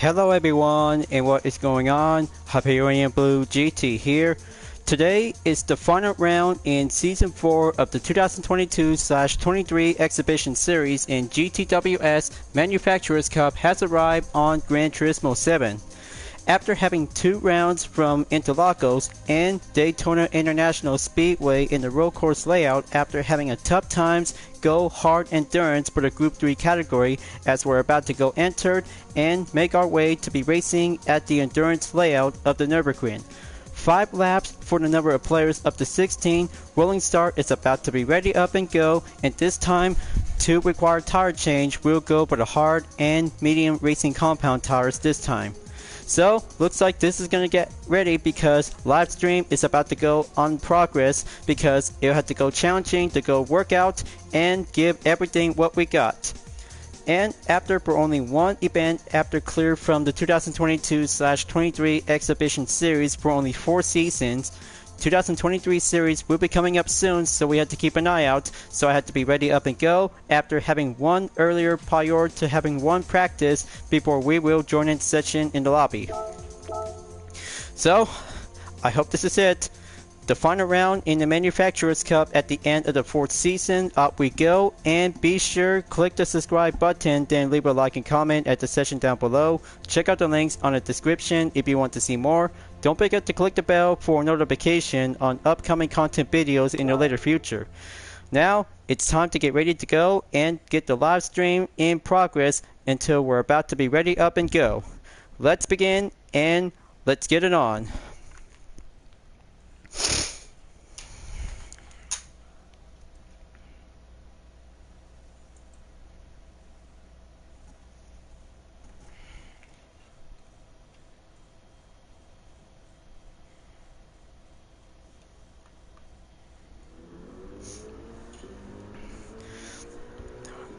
Hello everyone, and what is going on? Hyperion-Blue-GT here. Today is the final round in Season 4 of the 2022/23 Exhibition Series, and GTWS Manufacturers Cup has arrived on Gran Turismo 7. After having 2 rounds from Interlagos and Daytona International Speedway in the road course layout, after having a tough times go hard endurance for the Group 3 category, as we're about to go entered and make our way to be racing at the endurance layout of the Nurburgring. 5 laps for the number of players up to 16. Rolling start is about to be ready up and go, and this time 2 required tire change will go for the hard and medium racing compound tires this time. So, looks like this is going to get ready because Livestream is about to go on progress because it'll have to go challenging to go work out and give everything what we got. And after for only one event after clear from the 2022/23 Exhibition Series for only 4 seasons, 2023 series will be coming up soon, so we had to keep an eye out, so I had to be ready up and go after having one earlier prior to having one practice before we will join in session in the lobby. So, I hope this is it. The final round in the Manufacturers Cup at the end of the 4th season. Up we go, and be sure click the subscribe button, then leave a like and comment at the section down below. Check out the links on the description if you want to see more. Don't forget to click the bell for notification on upcoming content videos in the later future. Now, it's time to get ready to go and get the live stream in progress until we're about to be ready up and go. Let's begin and let's get it on.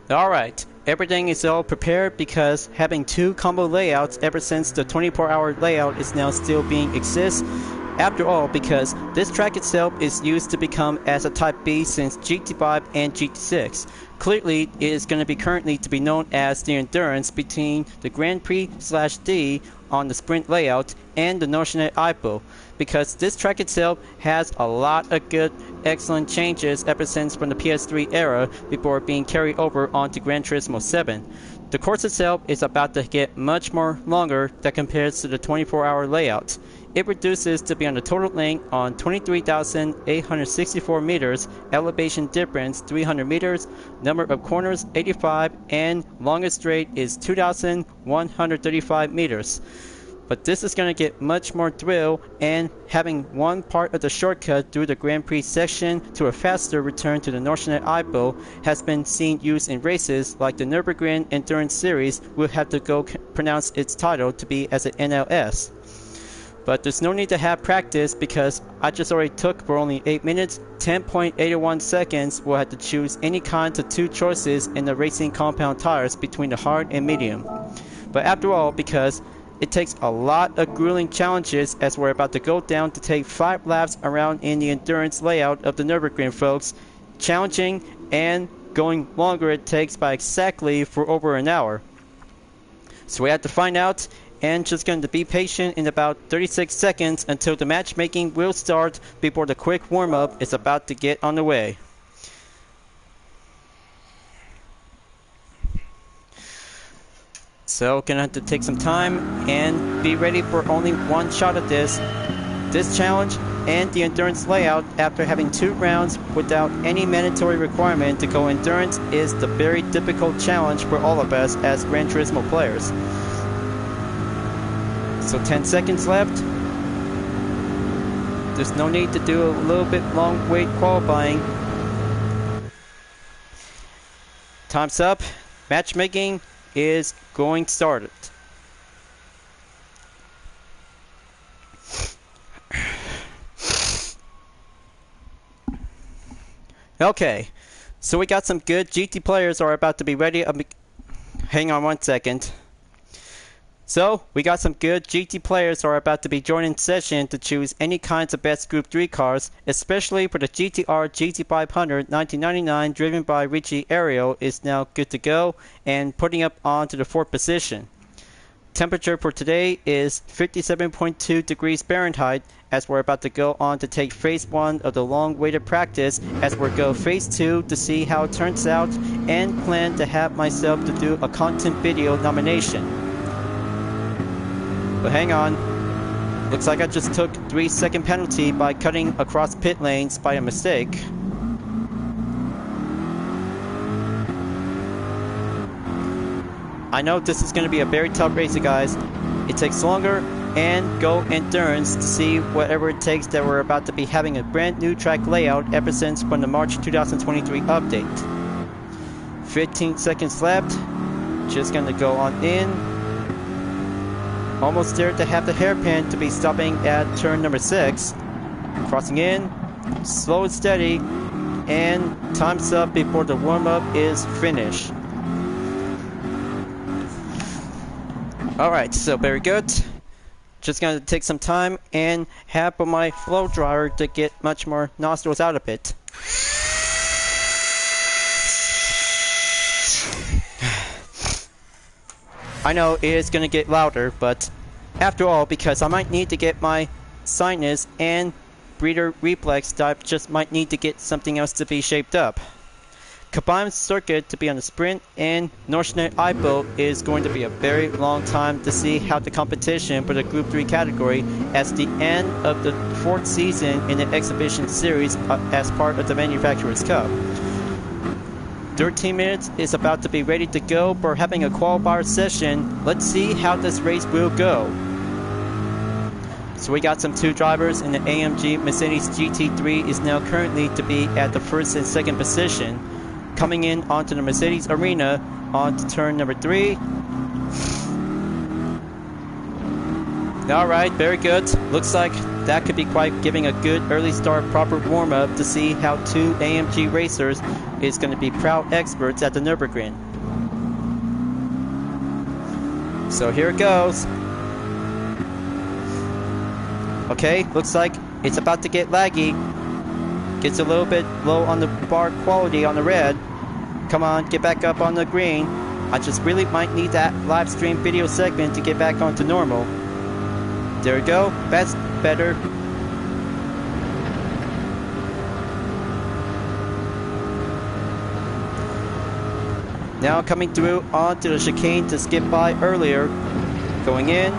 Alright, everything is all prepared because having 2 combo layouts ever since the 24-hour layout is now still being exists. After all, because this track itself is used to become as a Type B since GT5 and GT6. Clearly, it is going to be currently to be known as the Endurance between the Grand Prix/D on the sprint layout and the Notionate IPO, because this track itself has a lot of good, excellent changes ever since from the PS3 era before being carried over onto Gran Turismo 7. The course itself is about to get much more longer that compares to the 24-hour layout. It reduces to be on the total length on 23,864 meters, elevation difference 300 meters, number of corners 85, and longest straight is 2,135 meters. But this is going to get much more thrill, and having one part of the shortcut through the Grand Prix section to a faster return to the Notionate IPO has been seen used in races like the Nurburgring Endurance Series. Will have to go pronounce its title to be as an NLS. But there's no need to have practice because I just already took for only 8 minutes, 10.81 seconds. We'll have to choose any kinds of 2 choices in the racing compound tires between the hard and medium. But after all, because it takes a lot of grueling challenges as we're about to go down to take 5 laps around in the endurance layout of the Nurburgring, folks. Challenging and going longer it takes by exactly for over an hour. So we have to find out, and just going to be patient in about 36 seconds until the matchmaking will start before the quick warm-up is about to get on the way. So gonna have to take some time and be ready for only one shot at this challenge and the endurance layout. After having 2 rounds without any mandatory requirement to go endurance is the very difficult challenge for all of us as Gran Turismo players. So 10 seconds left. There's no need to do a little bit long wait qualifying. Time's up. Matchmaking is going started. Okay, so we got some good GT players are about to be ready. Hang on one second. So, we got some good GT players who are about to be joining session to choose any kinds of best Group 3 cars, especially for the GTR GT500 1999 driven by Richie Ariel is now good to go and putting up onto the 4th position. Temperature for today is 57.2 degrees Fahrenheit as we're about to go on to take phase 1 of the long-awaited practice as we go phase 2 to see how it turns out and plan to have myself to do a content video nomination. But hang on, looks like I just took 3-second penalty by cutting across pit lanes by a mistake. I know this is going to be a very tough race, you guys. It takes longer and Go Endurance to see whatever it takes that we're about to be having a brand new track layout ever since from the March 2023 update. 15 seconds left. Just going to go on in. Almost there to have the hairpin to be stopping at turn number 6. Crossing in. Slow and steady. And time's up before the warm-up is finished. Alright, so very good. Just gonna take some time and have my flow dryer to get much more nostrils out of it. I know it is gonna get louder, but after all, because I might need to get my sinus and breather reflex that I just might need to get something else to be shaped up. Combined circuit to be on the sprint and Northnet IPO is going to be a very long time to see how the competition for the Group 3 category as the end of the 4th season in the exhibition series as part of the Manufacturers Cup. 13 minutes is about to be ready to go for having a qualifier session. Let's see how this race will go. So we got some 2 drivers in the AMG Mercedes GT3 is now currently to be at the 1st and 2nd position. Coming in onto the Mercedes arena onto turn number 3. Alright, very good. Looks like that could be quite giving a good early start proper warm-up to see how 2 AMG racers is going to be proud experts at the Nurburgring. So here it goes. Okay, looks like it's about to get laggy. Gets a little bit low on the bar quality on the red. Come on, get back up on the green. I just really might need that live stream video segment to get back onto normal. There we go. That's better. Now coming through onto the chicane to skip by earlier. Going in.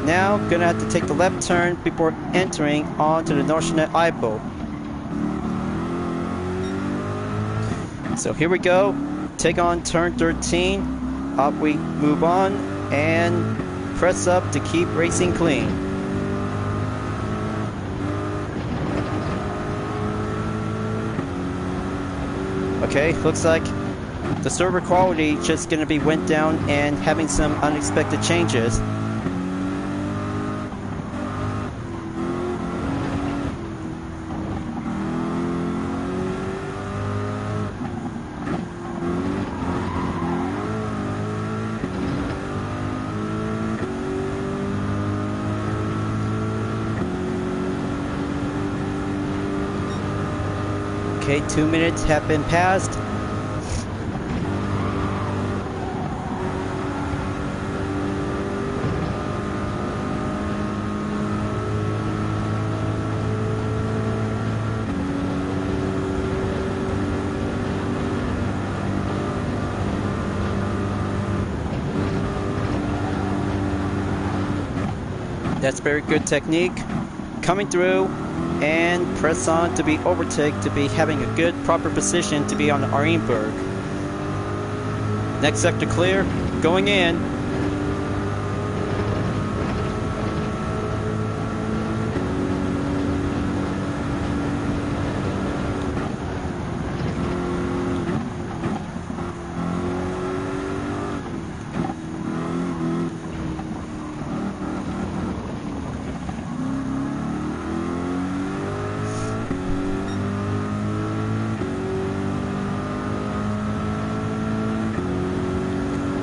Now gonna have to take the left turn before entering onto the Northnet IPO. So here we go, take on turn 13, up we move on, and press up to keep racing clean. Okay, looks like the server quality just gonna be went down and having some unexpected changes. Okay, 2 minutes have been passed. That's very good technique. Coming through. And press on to be overtake to be having a good proper position to be on the Hyperion-Blue. Next sector clear, going in.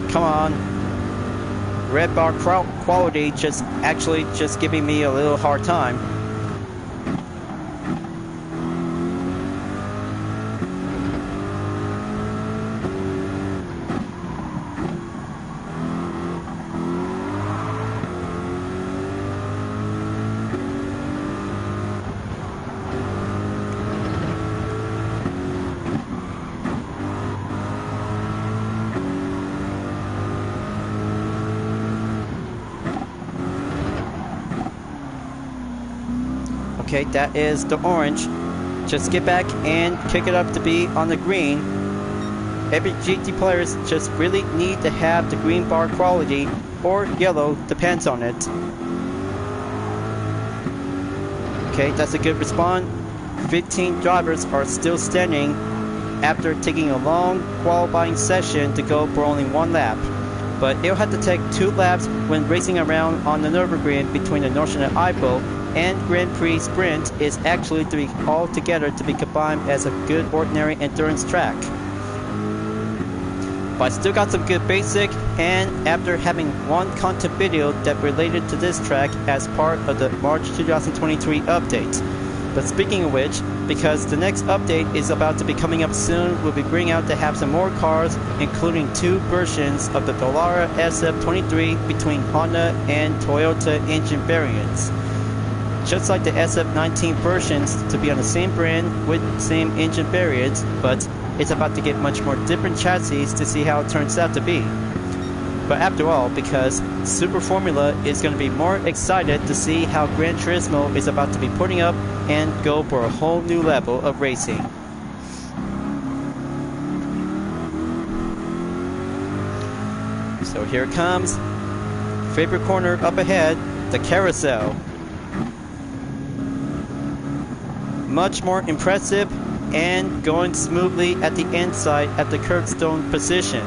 Come on. Red bar quality just giving me a little hard time. Okay, that is the orange. Just get back and kick it up to be on the green. Every GT players just really need to have the green bar quality, or yellow, depends on it. Okay, that's a good response. 15 drivers are still standing after taking a long qualifying session to go for only one lap. But it'll have to take 2 laps when racing around on the Nurburgring between the Nordschleife Eiffel and Grand Prix Sprint is actually to be all together to be combined as a good ordinary endurance track. But I still got some good basic, and after having one content video that related to this track as part of the March 2023 update. But speaking of which, because the next update is about to be coming up soon, we'll be bringing out to have some more cars, including 2 versions of the Dallara SF23 between Honda and Toyota engine variants. Just like the SF19 versions to be on the same brand with same engine variants, but it's about to get much more different chassis to see how it turns out to be. But after all, because Super Formula is going to be more excited to see how Gran Turismo is about to be putting up and go for a whole new level of racing. So here it comes. Favorite corner up ahead, the carousel. Much more impressive and going smoothly at the inside at the curbstone position.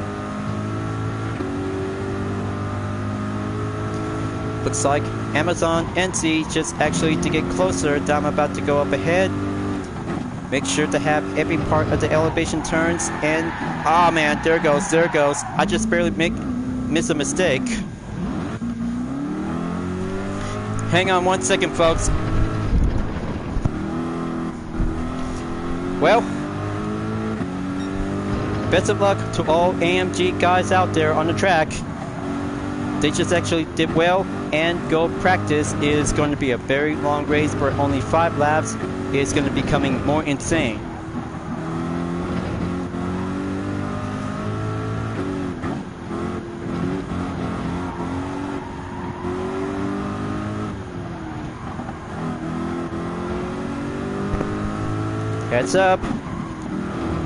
Looks like Amazon NC just actually to get closer that I'm about to go up ahead. Make sure to have every part of the elevation turns, and oh man, there it goes. I just barely miss a mistake. Hang on 1 second, folks. Well, best of luck to all AMG guys out there on the track. They just actually did well, and go practice is going to be a very long race for only 5 laps. It's going to be becoming more insane. Heads up.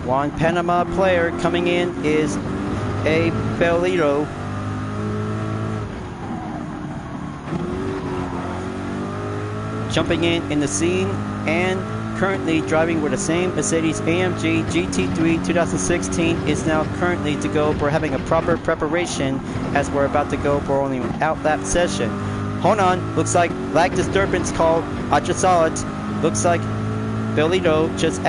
One Panama player coming in is a Belito. Jumping in the scene and currently driving with the same Mercedes AMG GT3 2016 is now currently to go for having a proper preparation as we're about to go for only an outlap session. Hold on, looks like lag disturbance called. I just saw it. Looks like Belito just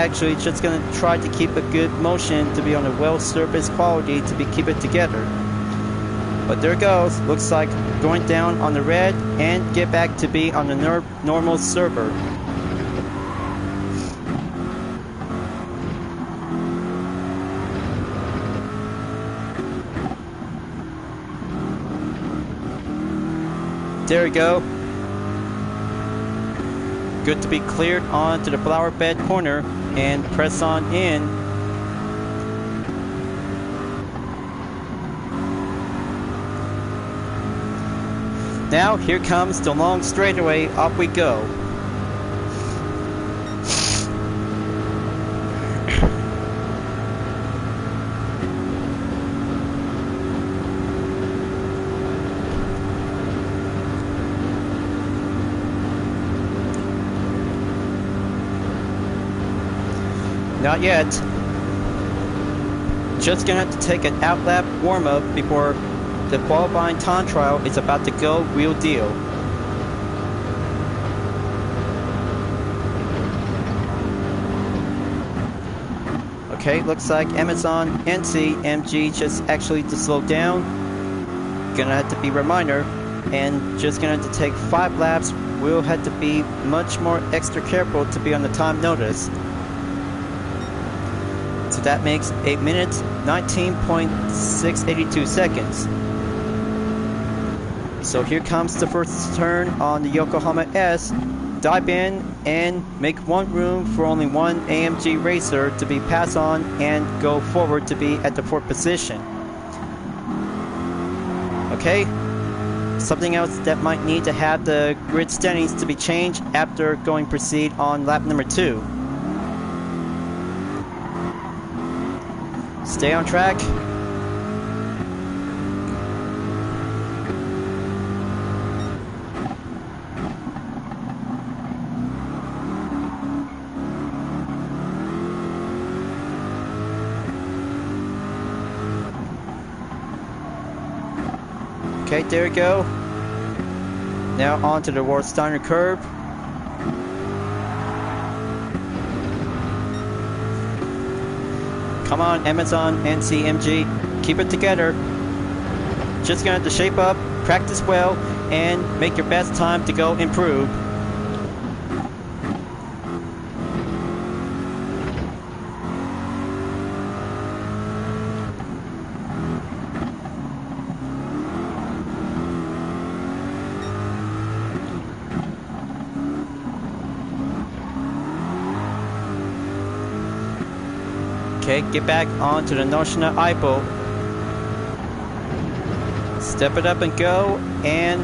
gonna try to keep a good motion to be on a well surface quality to be keep it together. But there it goes. Looks like going down on the red and get back to be on the normal server. There we go. Good to be cleared onto the flower bed corner and press on in. Now here comes the long straightaway, off we go. Not yet. Just gonna have to take an outlap warm-up before the qualifying time trial is about to go real deal. Okay, looks like Amazon NC MG just actually to slow down. Gonna have to be reminder, and just gonna have to take 5 laps. We'll have to be much more extra careful to be on the time notice. So that makes 8 minutes, 19.682 seconds. So here comes the first turn on the Yokohama S. Dive in and make one room for only one AMG racer to be passed on and go forward to be at the 4th position. Okay, Something else that might need to have the grid settings to be changed after going proceed on lap number 2. Stay on track. Okay, there we go. Now on to the World Steiner curve. Come on, Amazon and CMG, keep it together. Just gonna have to shape up, practice well, and make your best time to go improve. Okay, get back onto the Noshina Ipo. Step it up and go, and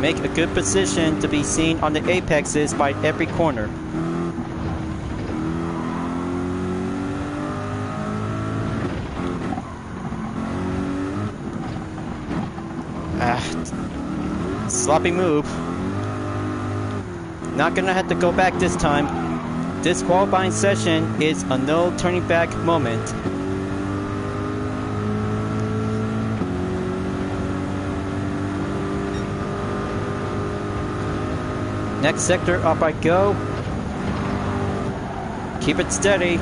make a good position to be seen on the apexes by every corner. Sloppy move. Not gonna have to go back this time. This qualifying session is a no turning back moment. Next sector, up I go. Keep it steady.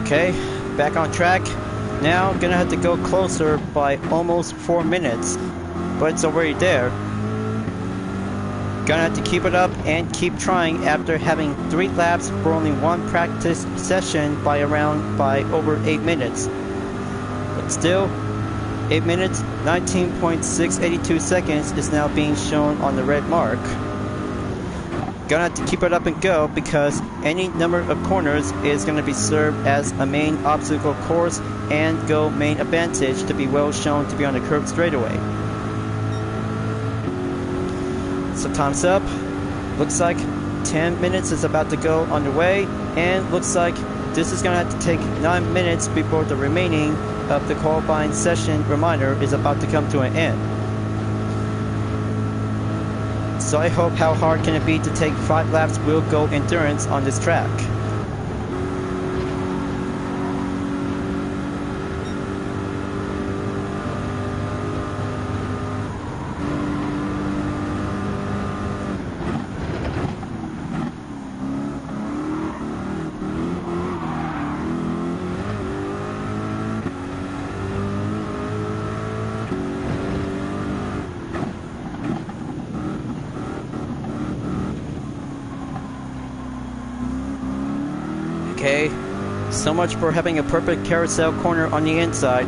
Okay, back on track. Now gonna have to go closer by almost 4 minutes, but it's already there. Gonna have to keep it up and keep trying after having 3 laps for only 1 practice session by over 8 minutes. But still, 8 minutes, 19.682 seconds is now being shown on the red mark. Gonna have to keep it up and go because any number of corners is gonna be served as a main obstacle course and go main advantage to be well shown to be on the curved straightaway. So time's up. Looks like 10 minutes is about to go underway, and looks like this is gonna have to take 9 minutes before the remaining of the qualifying session reminder is about to come to an end. So I hope how hard can it be to take 5 laps wheel go endurance on this track. Okay, so much for having a perfect carousel corner on the inside.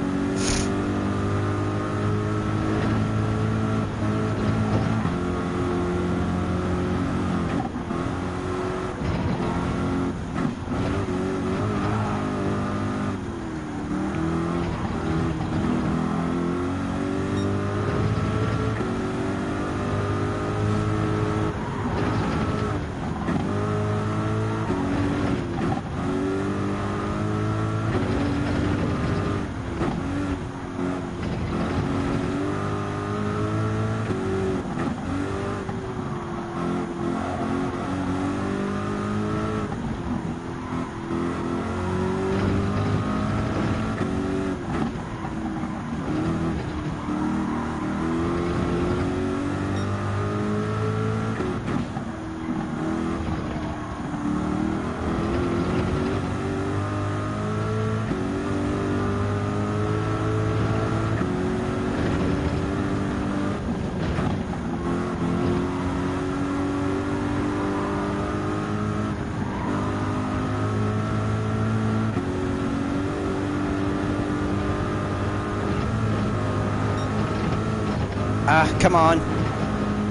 Ah, come on.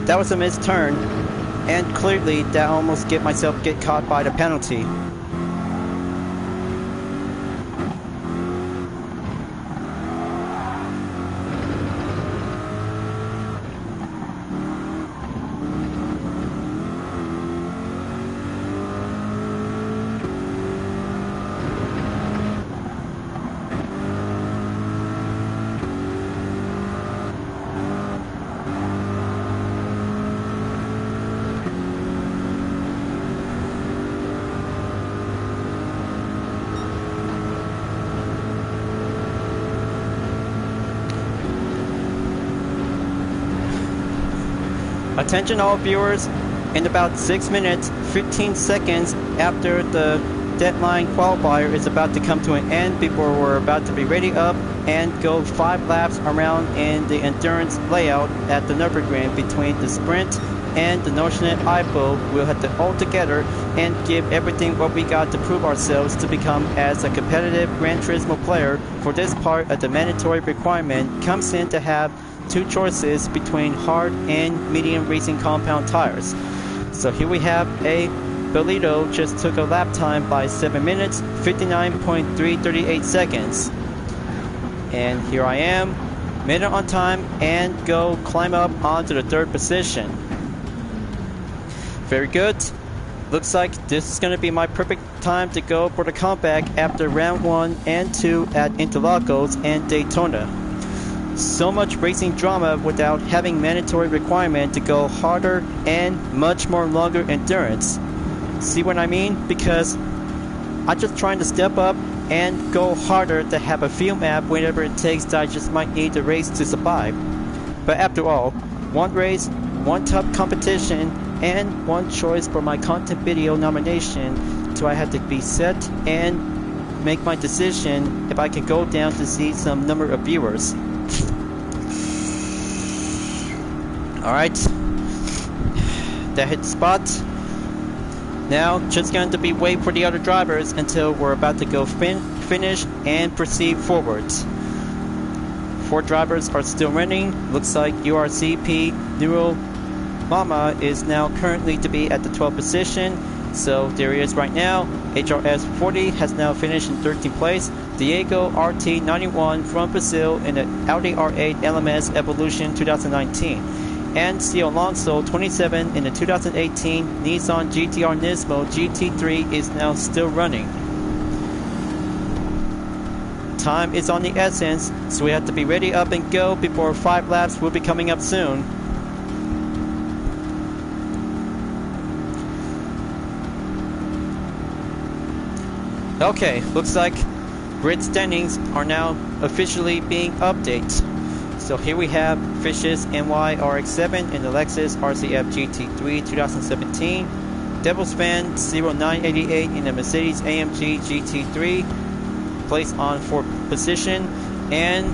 That was a missed turn. And clearly, that almost get caught by the penalty. Attention all viewers, in about 6 minutes, 15 seconds after the deadline qualifier is about to come to an end before we're about to be ready up and go 5 laps around in the endurance layout at the Nurburgring between the sprint and the Notionate IPO. We'll have to all together and give everything what we got to prove ourselves to become as a competitive Gran Turismo player. For this part of the mandatory requirement comes in to have 2 choices between hard and medium racing compound tires. So here we have a Bolito just took a lap time by 7 minutes, 59.338 seconds. And here I am, minute on time, and go climb up onto the 3rd position. Very good. Looks like this is going to be my perfect time to go for the comeback after round 1 and 2 at Interlagos and Daytona. So much racing drama without having mandatory requirement to go harder and much more longer endurance. See what I mean? Because I'm just trying to step up and go harder to have a field map whenever it takes that I just might need the race to survive. But after all, 1 race, 1 tough competition, and 1 choice for my content video nomination, so I have to be set and make my decision if I can go down to see some number of viewers. Alright, that hit the spot. Now, just going to be wait for the other drivers until we're about to go finish and proceed forwards. 4 drivers are still running. Looks like URCP Neuro Mama is now currently to be at the 12th position. So there he is right now. HRS 40 has now finished in 13th place. Diego RT91 from Brazil in the Audi R8 LMS Evolution 2019. And C. Alonso 27 in the 2018 Nissan GTR Nismo GT3 is now still running. Time is on the essence, so we have to be ready up and go before 5 laps will be coming up soon. Okay, looks like grid standings are now officially being updated. So here we have Fish's NY RX-7 in the Lexus RCF GT3 2017, Devil's Fan 0988 in the Mercedes AMG GT3, placed on 4th position, and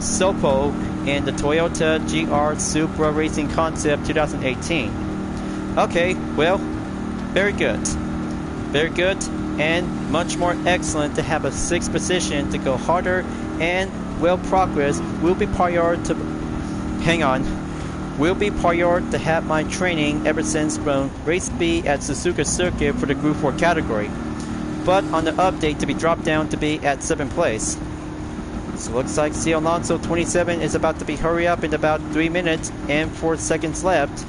Sopo in the Toyota GR Supra Racing Concept 2018. Okay, well, very good. very good, and much more excellent to have a 6th position to go harder and well progress will be prior to to have my training ever since from race B at Suzuka Circuit for the Group 4 category, but on the update to be dropped down to be at 7th place. So looks like C. Alonso 27 is about to be hurry up in about 3 minutes and 4 seconds left.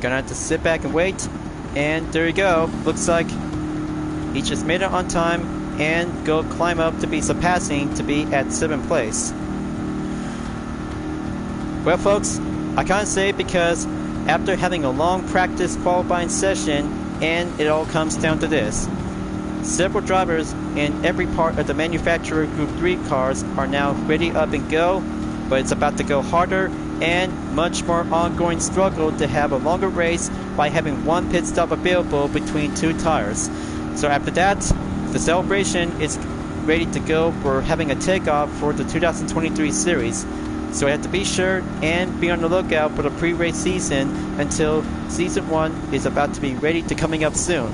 Gonna have to sit back and wait, and there you go. Looks like he just made it on time and go climb up to be surpassing to be at 7th place. Well folks, I can't say because after having a long practice qualifying session, and it all comes down to this. Several drivers in every part of the manufacturer Group 3 cars are now ready up and go, but it's about to go harder and much more ongoing struggle to have a longer race by having one pit stop available between 2 tires. So after that, the celebration is ready to go for having a takeoff for the 2023 series. So I have to be sure and be on the lookout for the pre-race season until Season 1 is about to be ready to coming up soon.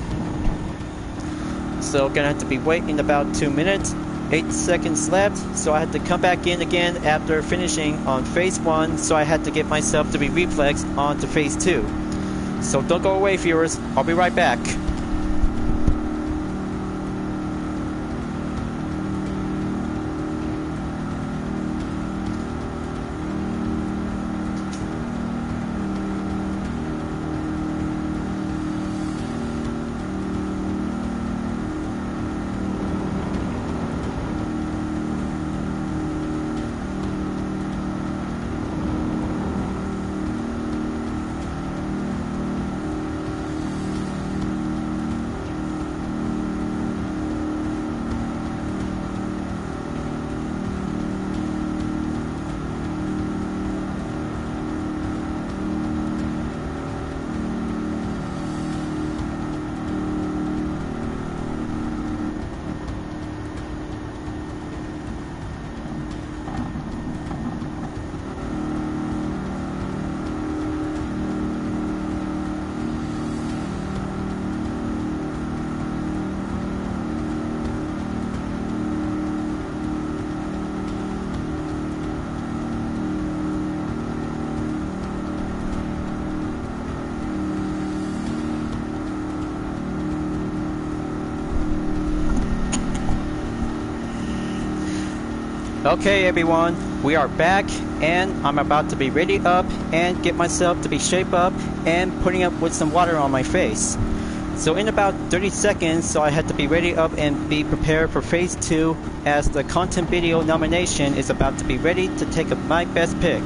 So gonna have to be waiting about 2 minutes, 8 seconds left, so I had to come back in again after finishing on Phase 1, so I had to get myself to be reflexed onto Phase 2. So don't go away viewers, I'll be right back. Okay everyone, we are back and I'm about to be ready up and get myself to be shape up and putting up with some water on my face. So in about 30 seconds, so I had to be ready up and be prepared for Phase 2 as the content video nomination is about to be ready to take up my best pick.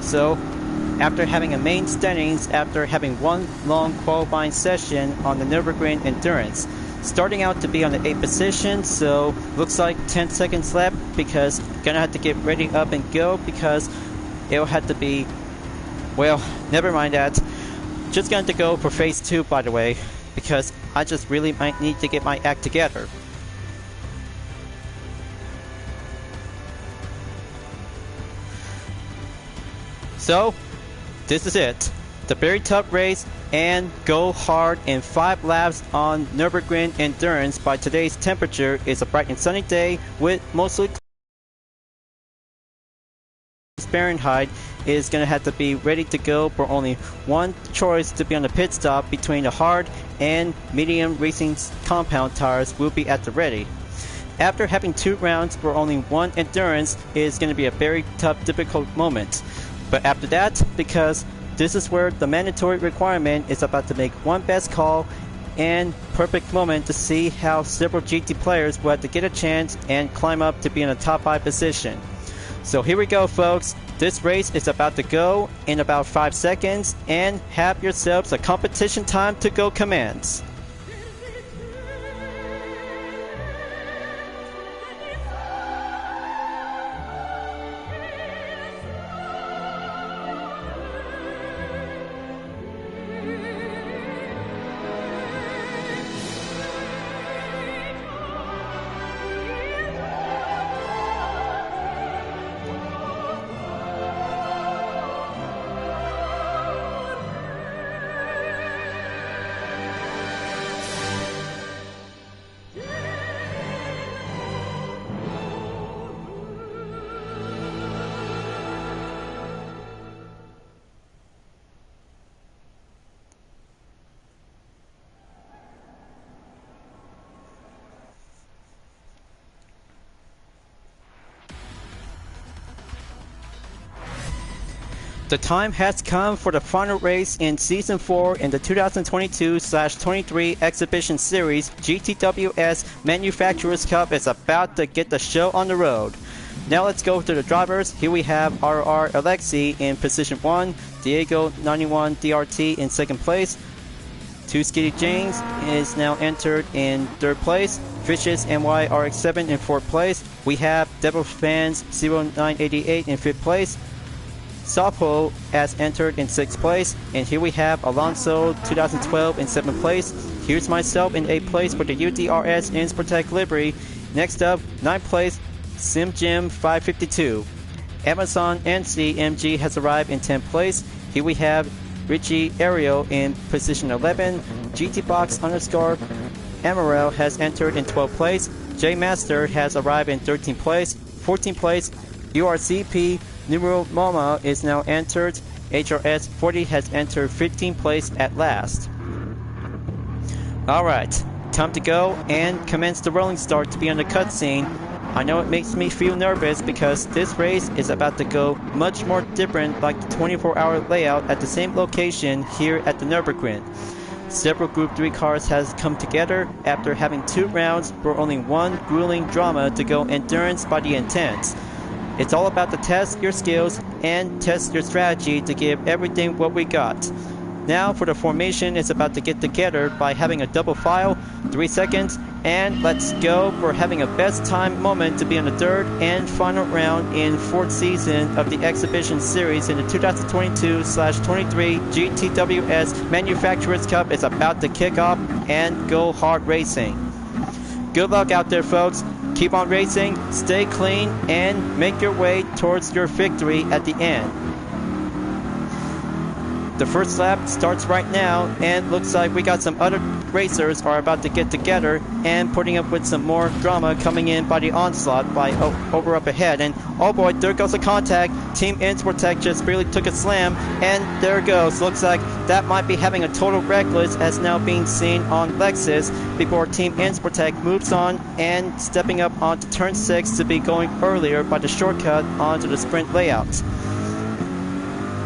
So after having a main standings, after having one long qualifying session on the Nurburgring Endurance, starting out to be on the 8th position, so looks like 10 seconds left because gonna have to get ready up and go because it'll have to be, well, never mind that. Just going to go for Phase 2 by the way, because I just really might need to get my act together. So, this is it. The very tough race and go hard in 5 laps on Nurburgring Endurance by today's temperature is a bright and sunny day with mostly Fahrenheit is going to have to be ready to go for only one choice to be on the pit stop between the hard and medium racing compound tires will be at the ready. After having 2 rounds for only one endurance is going to be a very tough difficult moment. But after that, because this is where the mandatory requirement is about to make one best call and perfect moment to see how several GT players will have to get a chance and climb up to be in a top 5 position. So here we go folks, this race is about to go in about 5 seconds and have yourselves a competition time to go commands. The time has come for the final race in Season 4 in the 2022/23 Exhibition Series. GTWS Manufacturers Cup is about to get the show on the road. Now let's go to the drivers. Here we have RR Alexi in position 1, Diego 91 DRT in 2nd place. Two Skitty James is now entered in 3rd place. Fishes NY RX7 in 4th place. We have Devil Fans 0988 in 5th place. Sapo has entered in 6th place, and here we have Alonso 2012 in 7th place. Here's myself in 8th place for the UDRS Insportec livery. Next up, 9th place, SimJim 552. Amazon NCMG has arrived in 10th place. Here we have Richie Ariel in position 11. GTBox underscore Amaral has entered in 12th place. J Master has arrived in 13th place. 14th place, URCP Numero Moma is now entered. HRS 40 has entered 15th place at last. Alright, time to go and commence the rolling start to be on the cutscene. I know it makes me feel nervous because this race is about to go much more different like the 24-hour layout at the same location here at the Nurburgring. Several Group 3 cars has come together after having 2 rounds for only one grueling drama to go endurance by the intense. It's all about to test your skills and test your strategy to give everything what we got. Now for the formation, it's about to get together by having a double file, 3 seconds, and let's go for having a best time moment to be on the 3rd and final round in 4th season of the exhibition series in the 2022/23 GTWS Manufacturers Cup is about to kick off and go hard racing. Good luck out there, folks. Keep on racing, stay clean, and make your way towards your victory at the end. The first lap starts right now, and looks like we got some other racers are about to get together and putting up with some more drama coming in by the onslaught by over up ahead. And oh boy, there goes the contact. Team Insportec just barely took a slam, and there it goes. Looks like that might be having a total reckless as now being seen on Lexus before Team Insportec moves on and stepping up onto turn 6 to be going earlier by the shortcut onto the sprint layout.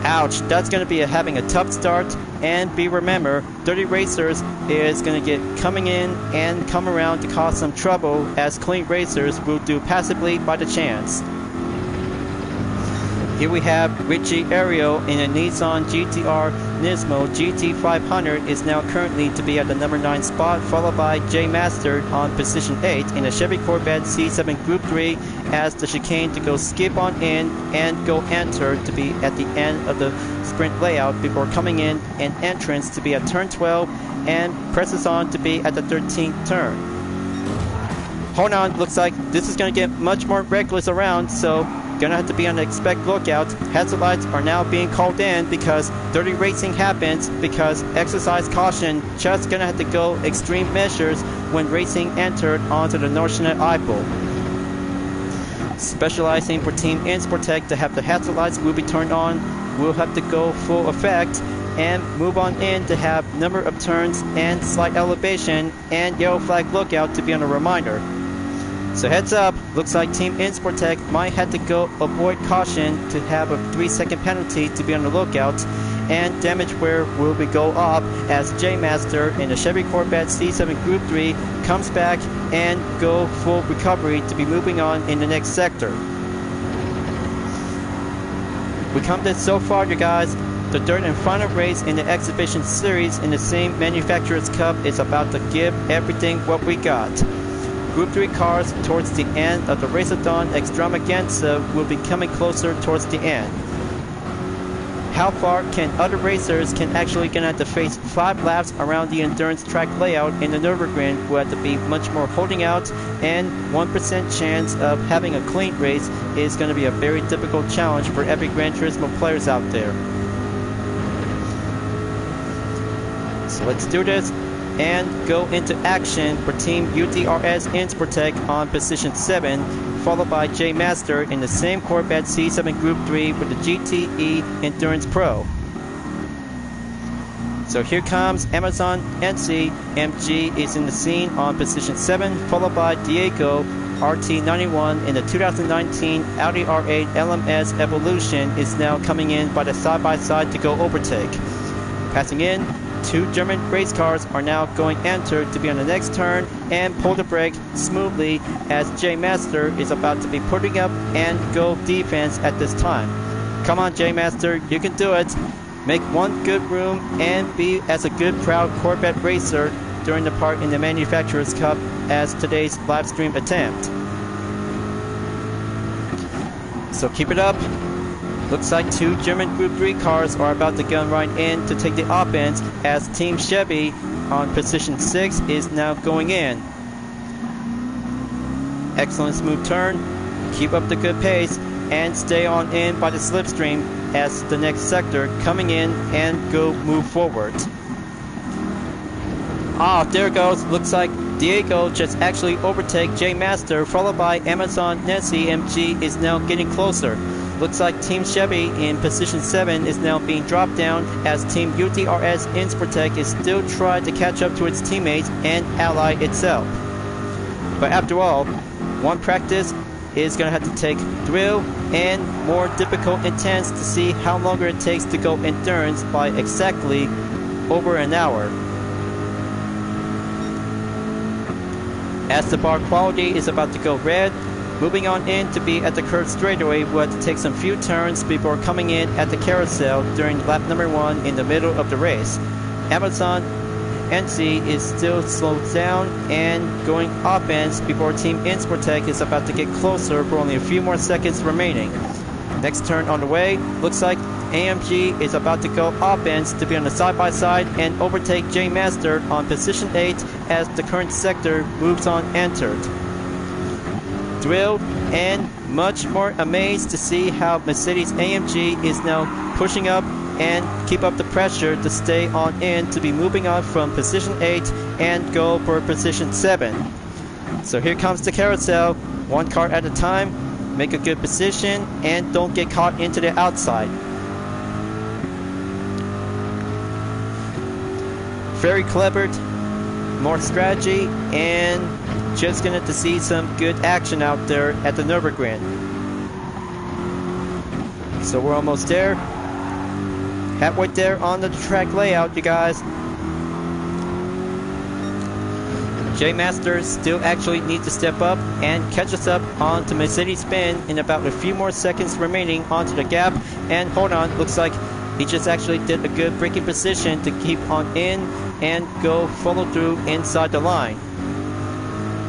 Ouch, that's going to be having a tough start, and be remember, Dirty Racers is going to get coming in and come around to cause some trouble as Clean Racers will do passively by the chance. Here we have Richie Ariel in a Nissan GTR Nismo GT500 is now currently to be at the number 9 spot, followed by J Master on position 8 in a Chevy Corvette C7 Group 3 as the chicane to go skip on in and go enter to be at the end of the sprint layout before coming in and entrance to be at turn 12 and presses on to be at the 13th turn. Hold on, looks like this is going to get much more reckless around, so gonna have to be on the expect lookout. Hazard lights are now being called in because dirty racing happens, because exercise caution, just gonna have to go extreme measures when racing entered onto the Northern Eiffel. Specializing for Team Insportec to have the hazard lights will be turned on, will have to go full effect and move on in to have number of turns and slight elevation and yellow flag lookout to be on a reminder. So heads up, looks like Team Insportec might have to go avoid caution to have a 3-second penalty to be on the lookout, and damage wear will be go up as J Master in the Chevy Corvette C7 Group 3 comes back and go full recovery to be moving on in the next sector. We come this so far, you guys. The third and final race in the exhibition series in the same Manufacturers Cup is about to give everything what we got. Group 3 cars towards the end of the Raceathon Extravaganza will be coming closer towards the end. How far can other racers can actually gonna have to face 5 laps around the endurance track layout in the Nurburgring will have to be much more holding out, and 1% chance of having a clean race is going to be a very difficult challenge for every Gran Turismo players out there. So let's do this and go into action for Team UDRS Insportec on position 7, followed by J Master in the same Corvette C7 Group 3 with the GTE Endurance Pro. So here comes Amazon NC. MG is in the scene on position 7, followed by Diego RT91 in the 2019 Audi R8 LMS Evolution is now coming in by the side-by-side to go overtake. Passing in, two German race cars are now going enter to be on the next turn and pull the brake smoothly as J Master is about to be putting up and go defense at this time. Come on J Master, you can do it. Make one good room and be as a good proud Corvette racer during the part in the Manufacturers Cup as today's live stream attempt. So keep it up. Looks like two German Group 3 cars are about to gun right in to take the offense as Team Chevy on position 6 is now going in. Excellent smooth turn. Keep up the good pace and stay on in by the slipstream as the next sector coming in and go move forward. Ah, there it goes. Looks like Diego just actually overtake J Master, followed by Amazon Nessie MG is now getting closer. Looks like Team Chevy in position 7 is now being dropped down as Team UTRS Insportec is still trying to catch up to its teammates and ally itself. But after all, one practice is going to have to take thrill and more difficult intense to see how longer it takes to go endurance by exactly over an hour. As the bar quality is about to go red, moving on in to be at the curved straightaway, we'll have to take some few turns before coming in at the carousel during lap number 1 in the middle of the race. Amazon NC is still slowed down and going offense before Team Insportec is about to get closer for only a few more seconds remaining. Next turn on the way, looks like AMG is about to go offense to be on the side-by-side and overtake J Master on position 8 as the current sector moves on entered. Thrilled and much more amazed to see how Mercedes AMG is now pushing up and keep up the pressure to stay on in to be moving on from position 8 and go for position 7. So here comes the carousel, one car at a time, make a good position and don't get caught into the outside. Very clever, more strategy, and just gonna to see some good action out there at the Nurburgring. So we're almost there. Halfway there on the track layout, you guys. J Master still actually needs to step up and catch us up onto Mercedes-Benz in about a few more seconds remaining onto the gap. And hold on, looks like he just actually did a good braking position to keep on in and go follow through inside the line.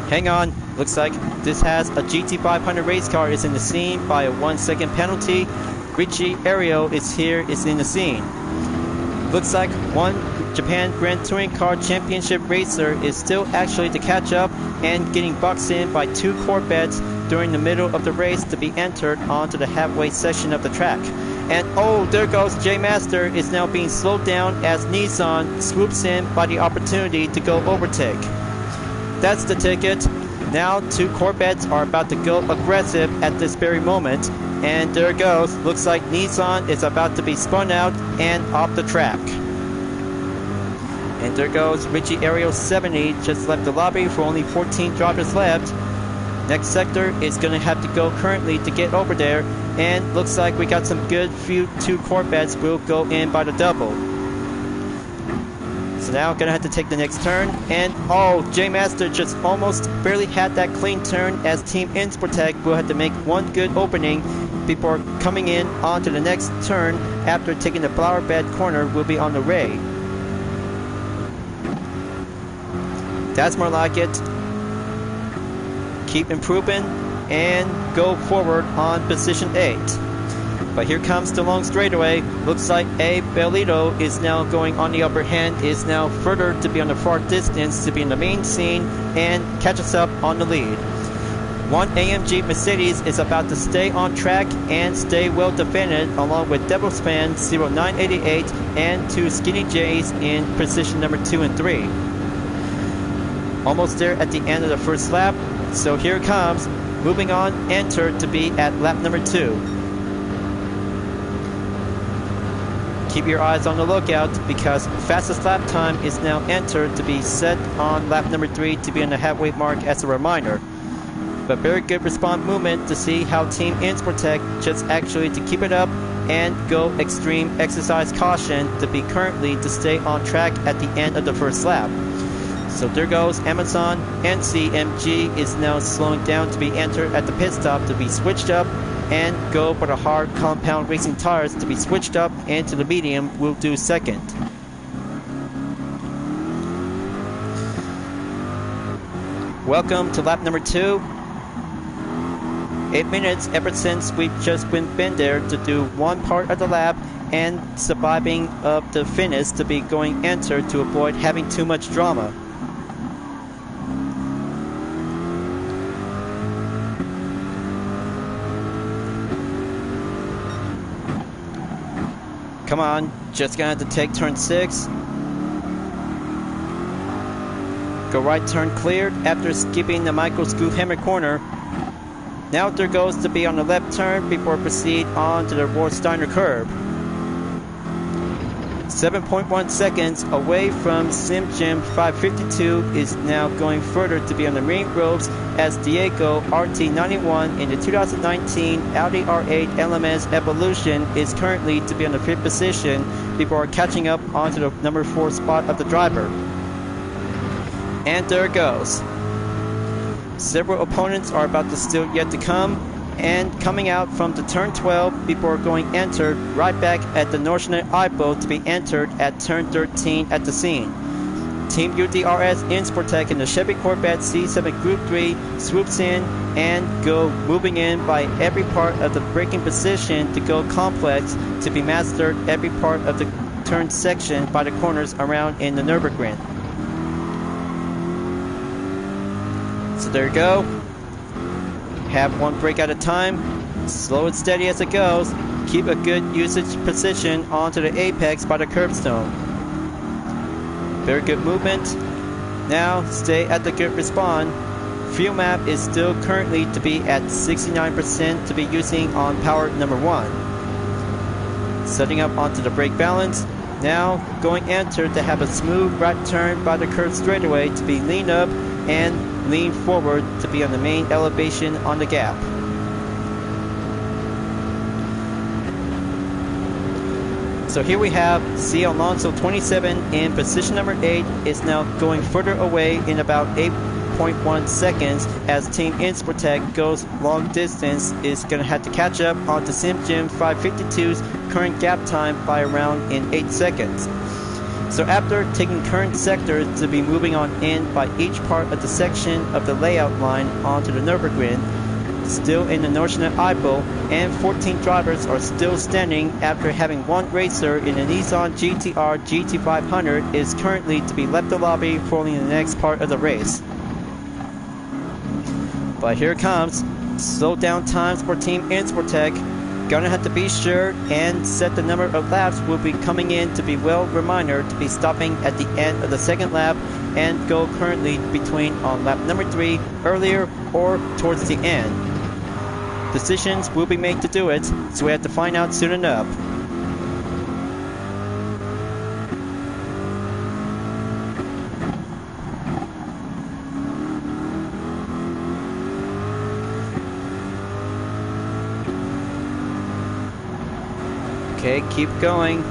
Hang on, looks like this has a GT500 race car is in the scene by a 1 second penalty. Richie Ariel is in the scene. Looks like one Japan Grand Touring Car Championship racer is still actually to catch up and getting boxed in by two Corvettes during the middle of the race to be entered onto the halfway section of the track. And oh, there goes J Master is now being slowed down as Nissan swoops in by the opportunity to go overtake. That's the ticket. Now two Corvettes are about to go aggressive at this very moment. And there it goes. Looks like Nissan is about to be spun out and off the track. And there goes Richie Ariel 70, just left the lobby for only 14 drivers left. Next sector is going to have to go currently to get over there. And looks like we got some good two Corvettes will go in by the double. So now going to have to take the next turn. And oh, J Master just almost barely had that clean turn as Team Insportec will have to make one good opening before coming in onto the next turn after taking the flower bed corner will be on the way. That's more like it. Keep improving and go forward on position 8. But here comes the long straightaway. Looks like A. Belito is now going on the upper hand, is now further to be on the far distance to be in the main scene and catch us up on the lead. One AMG Mercedes is about to stay on track and stay well defended along with Devilspan 0988 and two Skinny J's in position number 2 and 3. Almost there at the end of the first lap, so here it comes, moving on, enter to be at lap number 2. Keep your eyes on the lookout because fastest lap time is now entered to be set on lap number 3 to be on the halfway mark as a reminder. but very good response movement to see how Team Insportec just actually to keep it up and go extreme exercise caution to be currently to stay on track at the end of the first lap. So there goes Amazon, and CMG is now slowing down to be entered at the pit stop to be switched up and go for the hard compound racing tires to be switched up, and to the medium will do second. Welcome to lap number 2. 8 minutes ever since we've just been there to do one part of the lap and surviving of the finish to be going entered to avoid having too much drama. Come on, just gonna have to take turn 6. Go right turn cleared after skipping the Michael Scoophammer corner. Now there goes to be on the left turn before proceed on to the Ward Steiner curve. 7.1 seconds away from SimGym 552 is now going further to be on the main ropes as Diego RT91 in the 2019 Audi R8 LMS Evolution is currently to be on the 5th position before catching up onto the number 4 spot of the driver. And there it goes. Several opponents are about to still yet to come, and coming out from the turn 12 before going entered right back at the Northern IPO to be entered at turn 13 at the scene. Team UDRS Insportec in the Chevy Corvette C7 Group 3 swoops in and go moving in by every part of the braking position to go complex to be mastered every part of the turn section by the corners around in the Nurburgring. So there you go. Have one brake at a time. Slow and steady as it goes. Keep a good usage position onto the apex by the curbstone. Very good movement. Now stay at the good respawn. Fuel map is still currently to be at 69% to be using on power number 1. Setting up onto the brake balance. Now going enter to have a smooth right turn by the curve straightaway to be lean up and lean forward to be on the main elevation on the gap. So here we have C. Alonso 27 in position number 8 is now going further away in about 8.1 seconds as Team Insportec goes long distance is going to have to catch up onto SimGym 552's current gap time by around in 8 seconds. So after taking current sectors to be moving on in by each part of the section of the layout line onto the Nurburgring, still in the Northern IPO, and 14 drivers are still standing after having one racer in the Nissan GTR GT500 is currently to be left the lobby following the next part of the race. But here it comes. Slow down times for Team Insportec. Gonna have to be sure and set the number of laps will be coming in to be well reminder to be stopping at the end of the second lap and go currently between on lap number 3 earlier or towards the end. Decisions will be made to do it, so we have to find out soon enough. Okay, keep going.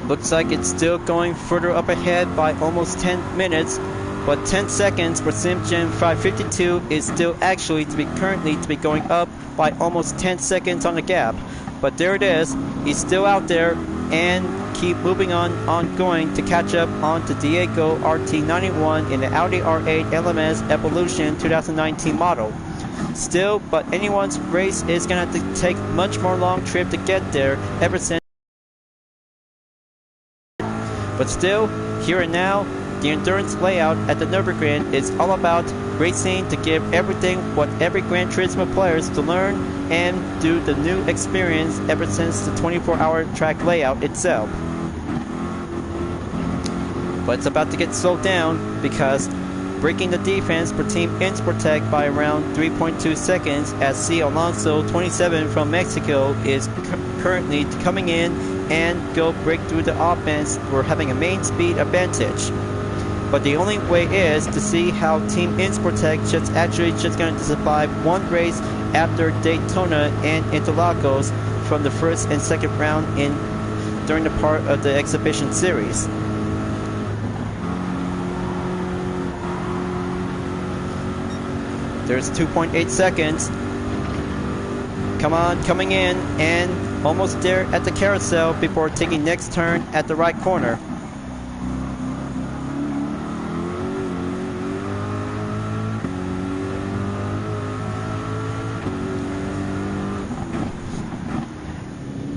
Looks like it's still going further up ahead by almost 10 minutes, but 10 seconds for SimGym 552 is still actually to be currently to be going up by almost 10 seconds on the gap. But there it is. He's still out there and keep moving on going to catch up on to Diego RT91 in the Audi R8 LMS Evolution 2019 model. Still, but anyone's race is going to have to take much more long trip to get there ever since. But still, here and now, the endurance layout at the Nurburgring is all about racing to give everything what every Gran Turismo players to learn and do the new experience ever since the 24-hour track layout itself. But it's about to get slowed down because breaking the defense for Team Insportec by around 3.2 seconds as C. Alonso 27 from Mexico is currently coming in and go break through the offense. We're having a main speed advantage. But the only way is to see how Team Insportec just going to survive one race after Daytona and Interlagos from the first and second round during the part of the exhibition series. There's 2.8 seconds. Come on, coming in and almost there at the carousel before taking next turn at the right corner.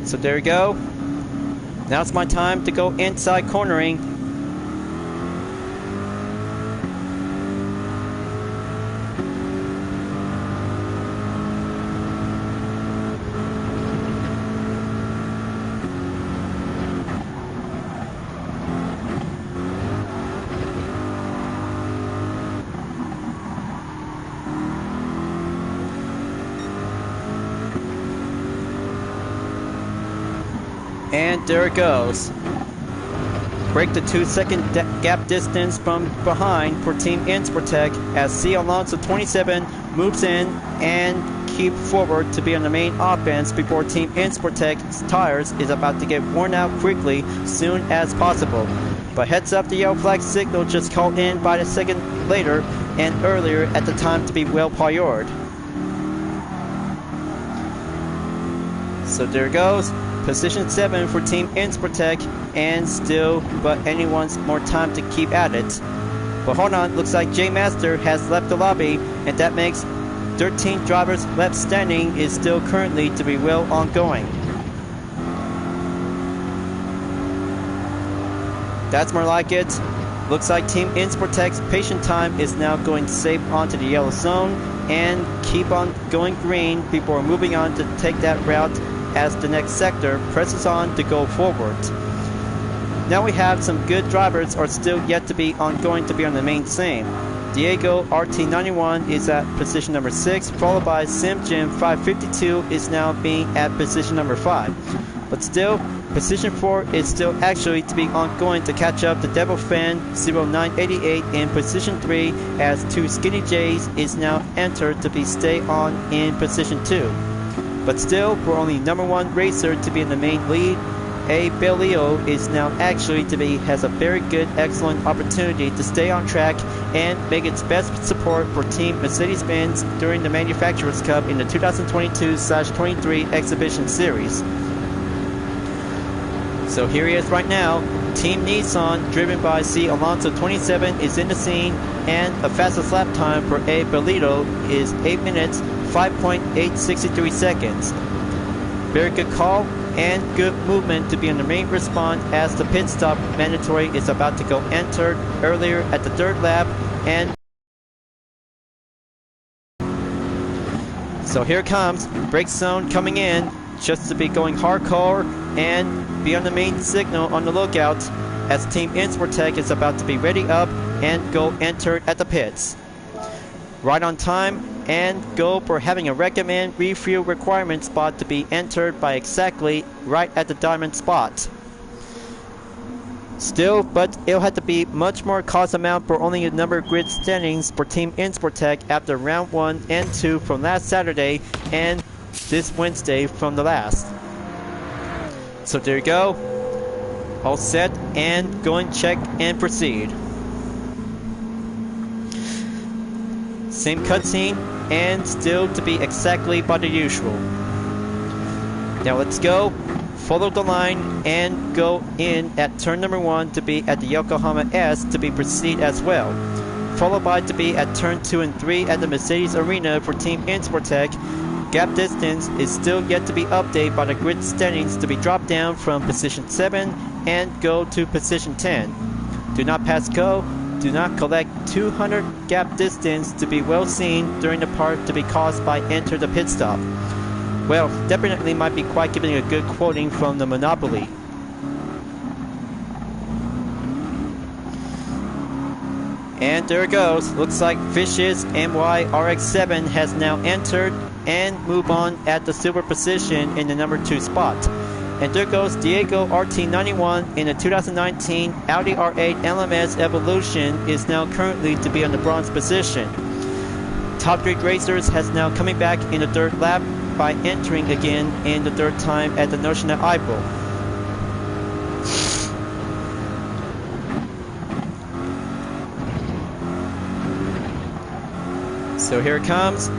So there you go. Now it's my time to go inside cornering. And there it goes. Break the 2-second gap distance from behind for Team Insportec as C. Alonso 27 moves in and keep forward to be on the main offense before Team Insportec's tires is about to get worn out quickly soon as possible. But heads up, the yellow flag signal just called in by a second later and earlier at the time to be well priored. So there it goes. Position 7 for Team Insportec, and still but anyone's more time to keep at it. But hold on, looks like J Master has left the lobby, and that makes 13 drivers left standing is still currently to be well ongoing. That's more like it. Looks like Team Insportec's patient time is now going safe onto the yellow zone and keep on going green before moving on to take that route as the next sector presses on to go forward. Now we have some good drivers are still yet to be going to be on the main scene. Diego RT91 is at position number 6, followed by SimJim 552 is now being at position number 5. But still, position 4 is still actually to be ongoing to catch up to Devil Fan 0988 in position 3 as 2 Skinny J's is now entered to be stay on in position 2. But still, for only number 1 racer to be in the main lead, A. Belio is now actually to be has a very good, excellent opportunity to stay on track and make its best support for Team Mercedes-Benz during the Manufacturers Cup in the 2022/23 exhibition series. So here he is right now. Team Nissan, driven by C. Alonso 27, is in the scene, and the fastest lap time for A. Belito is 8 minutes, 5.863 seconds. Very good call and good movement to be in the main response as the pit stop mandatory is about to go entered earlier at the 3rd lap. And so here comes brake zone coming in just to be going hardcore and be on the main signal on the lookout as Team Insportec is about to be ready up and go entered at the pits. Right on time and go for having a recommend refuel requirement spot to be entered by exactly right at the diamond spot. Still, but it'll have to be much more cost amount for only a number of grid standings for Team Insportec after round 1 and 2 from last Saturday and this Wednesday from the last. So there you go. All set and go and check and proceed. Same cutscene and still to be exactly by the usual. Now let's go. Follow the line and go in at turn number 1 to be at the Yokohama S to be proceed as well. Followed by to be at turn 2 and 3 at the Mercedes Arena for Team Insportec. Gap distance is still yet to be updated by the grid standings to be dropped down from position 7 and go to position 10. Do not pass go. Do not collect 200 gap distance to be well seen during the part to be caused by enter the pit stop. Well, definitely might be quite giving a good quoting from the Monopoly. And there it goes. Looks like Fish's MY RX-7 has now entered and move on at the silver position in the number 2 spot. And there goes Diego RT91 in the 2019 Audi R8 LMS Evolution is now currently to be on the bronze position. Top 3 Racers has now coming back in the 3rd lap by entering again in the 3rd time at the Notion at April. So here it comes.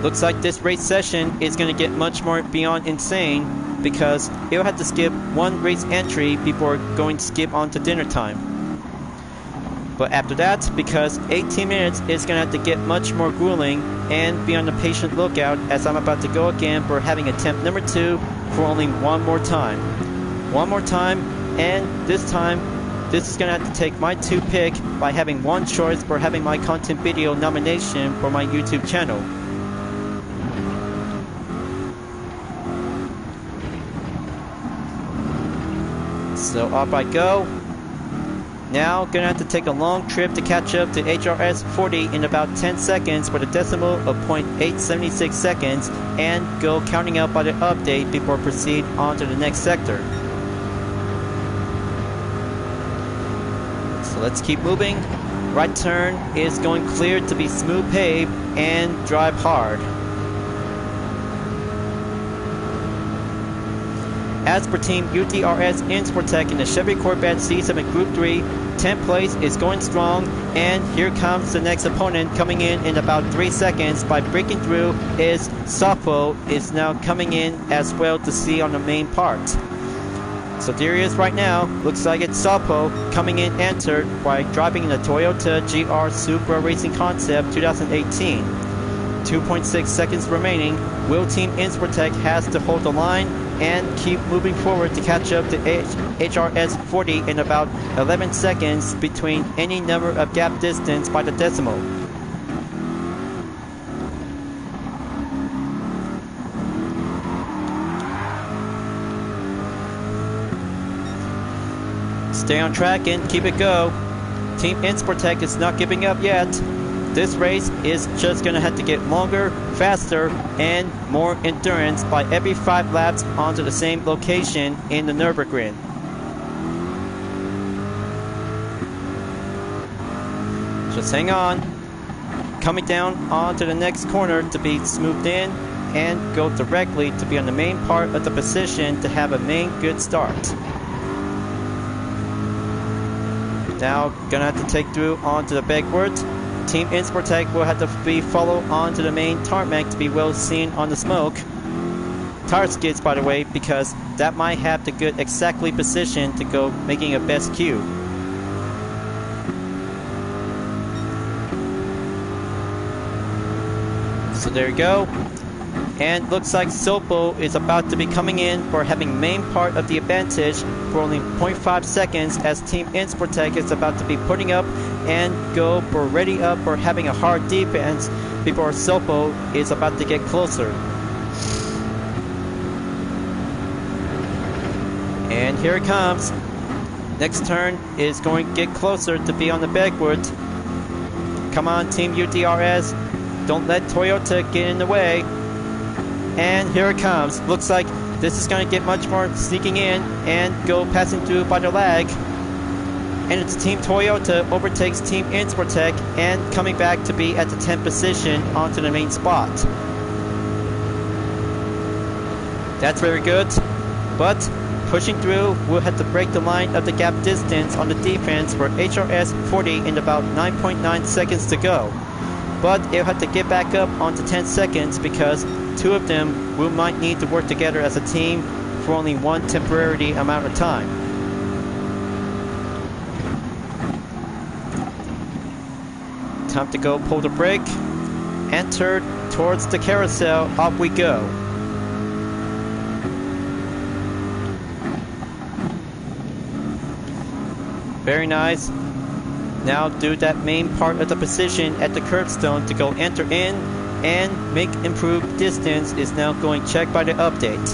Looks like this race session is going to get much more beyond insane because it'll have to skip 1 race entry before going to skip on to dinner time. But after that, because 18 minutes is going to have to get much more grueling, and be on the patient lookout as I'm about to go again for having attempt number 2 for only 1 more time. 1 more time, and this time, this is going to have to take my 2 pick by having 1 choice for having my content video nomination for my YouTube channel. So off I go. Now gonna have to take a long trip to catch up to HRS 40 in about 10 seconds with a decimal of 0.876 seconds and go counting out by the update before proceed on to the next sector. So let's keep moving. Right turn is going clear to be smooth paved and drive hard. As per Team UDRS Insportec in the Chevy Corvette C7 Group 3, 10th place is going strong, and here comes the next opponent coming in about 3 seconds by breaking through is Sapo is now coming in as well to see on the main part. So there he is right now. Looks like it's Sapo coming in entered by driving in the Toyota GR Supra Racing Concept 2018. 2.6 seconds remaining. Will Team Insportec has to hold the line and keep moving forward to catch up to HRS 40 in about 11 seconds between any number of gap distance by the decimal. Stay on track and keep it go. Team Insportec is not giving up yet. This race is just going to have to get longer, faster, and more endurance by every 5 laps onto the same location in the Nurburgring. Just hang on. Coming down onto the next corner to be smoothed in and go directly to be on the main part of the position to have a main good start. Now gonna have to take through onto the backward. Team Insportec will have to be follow onto the main tarmac to be well seen on the smoke. Tire skids, by the way, because that might have the good exactly position to go making a best cue. So there you go. And looks like Sopo is about to be coming in for having main part of the advantage for only 0.5 seconds as Team Insportec is about to be putting up and go for ready up for having a hard defense before Sopo is about to get closer. And here it comes. Next turn is going to get closer to be on the backward. Come on, Team UDRS. Don't let Toyota get in the way. And here it comes. Looks like this is going to get much more sneaking in and go passing through by the lag. And it's Team Toyota overtakes Team Insportec and coming back to be at the 10th position onto the main spot. That's very good. But pushing through, we'll have to break the line of the gap distance on the defense for HRS 40 in about 9.9 seconds to go. But it'll have to get back up onto 10 seconds because 2 of them will might need to work together as a team for only 1 temporary amount of time. Time to go pull the brake. Enter towards the carousel. Off we go. Very nice. Now do that main part of the position at the curbstone to go enter in and make improved distance is now going checked by the update.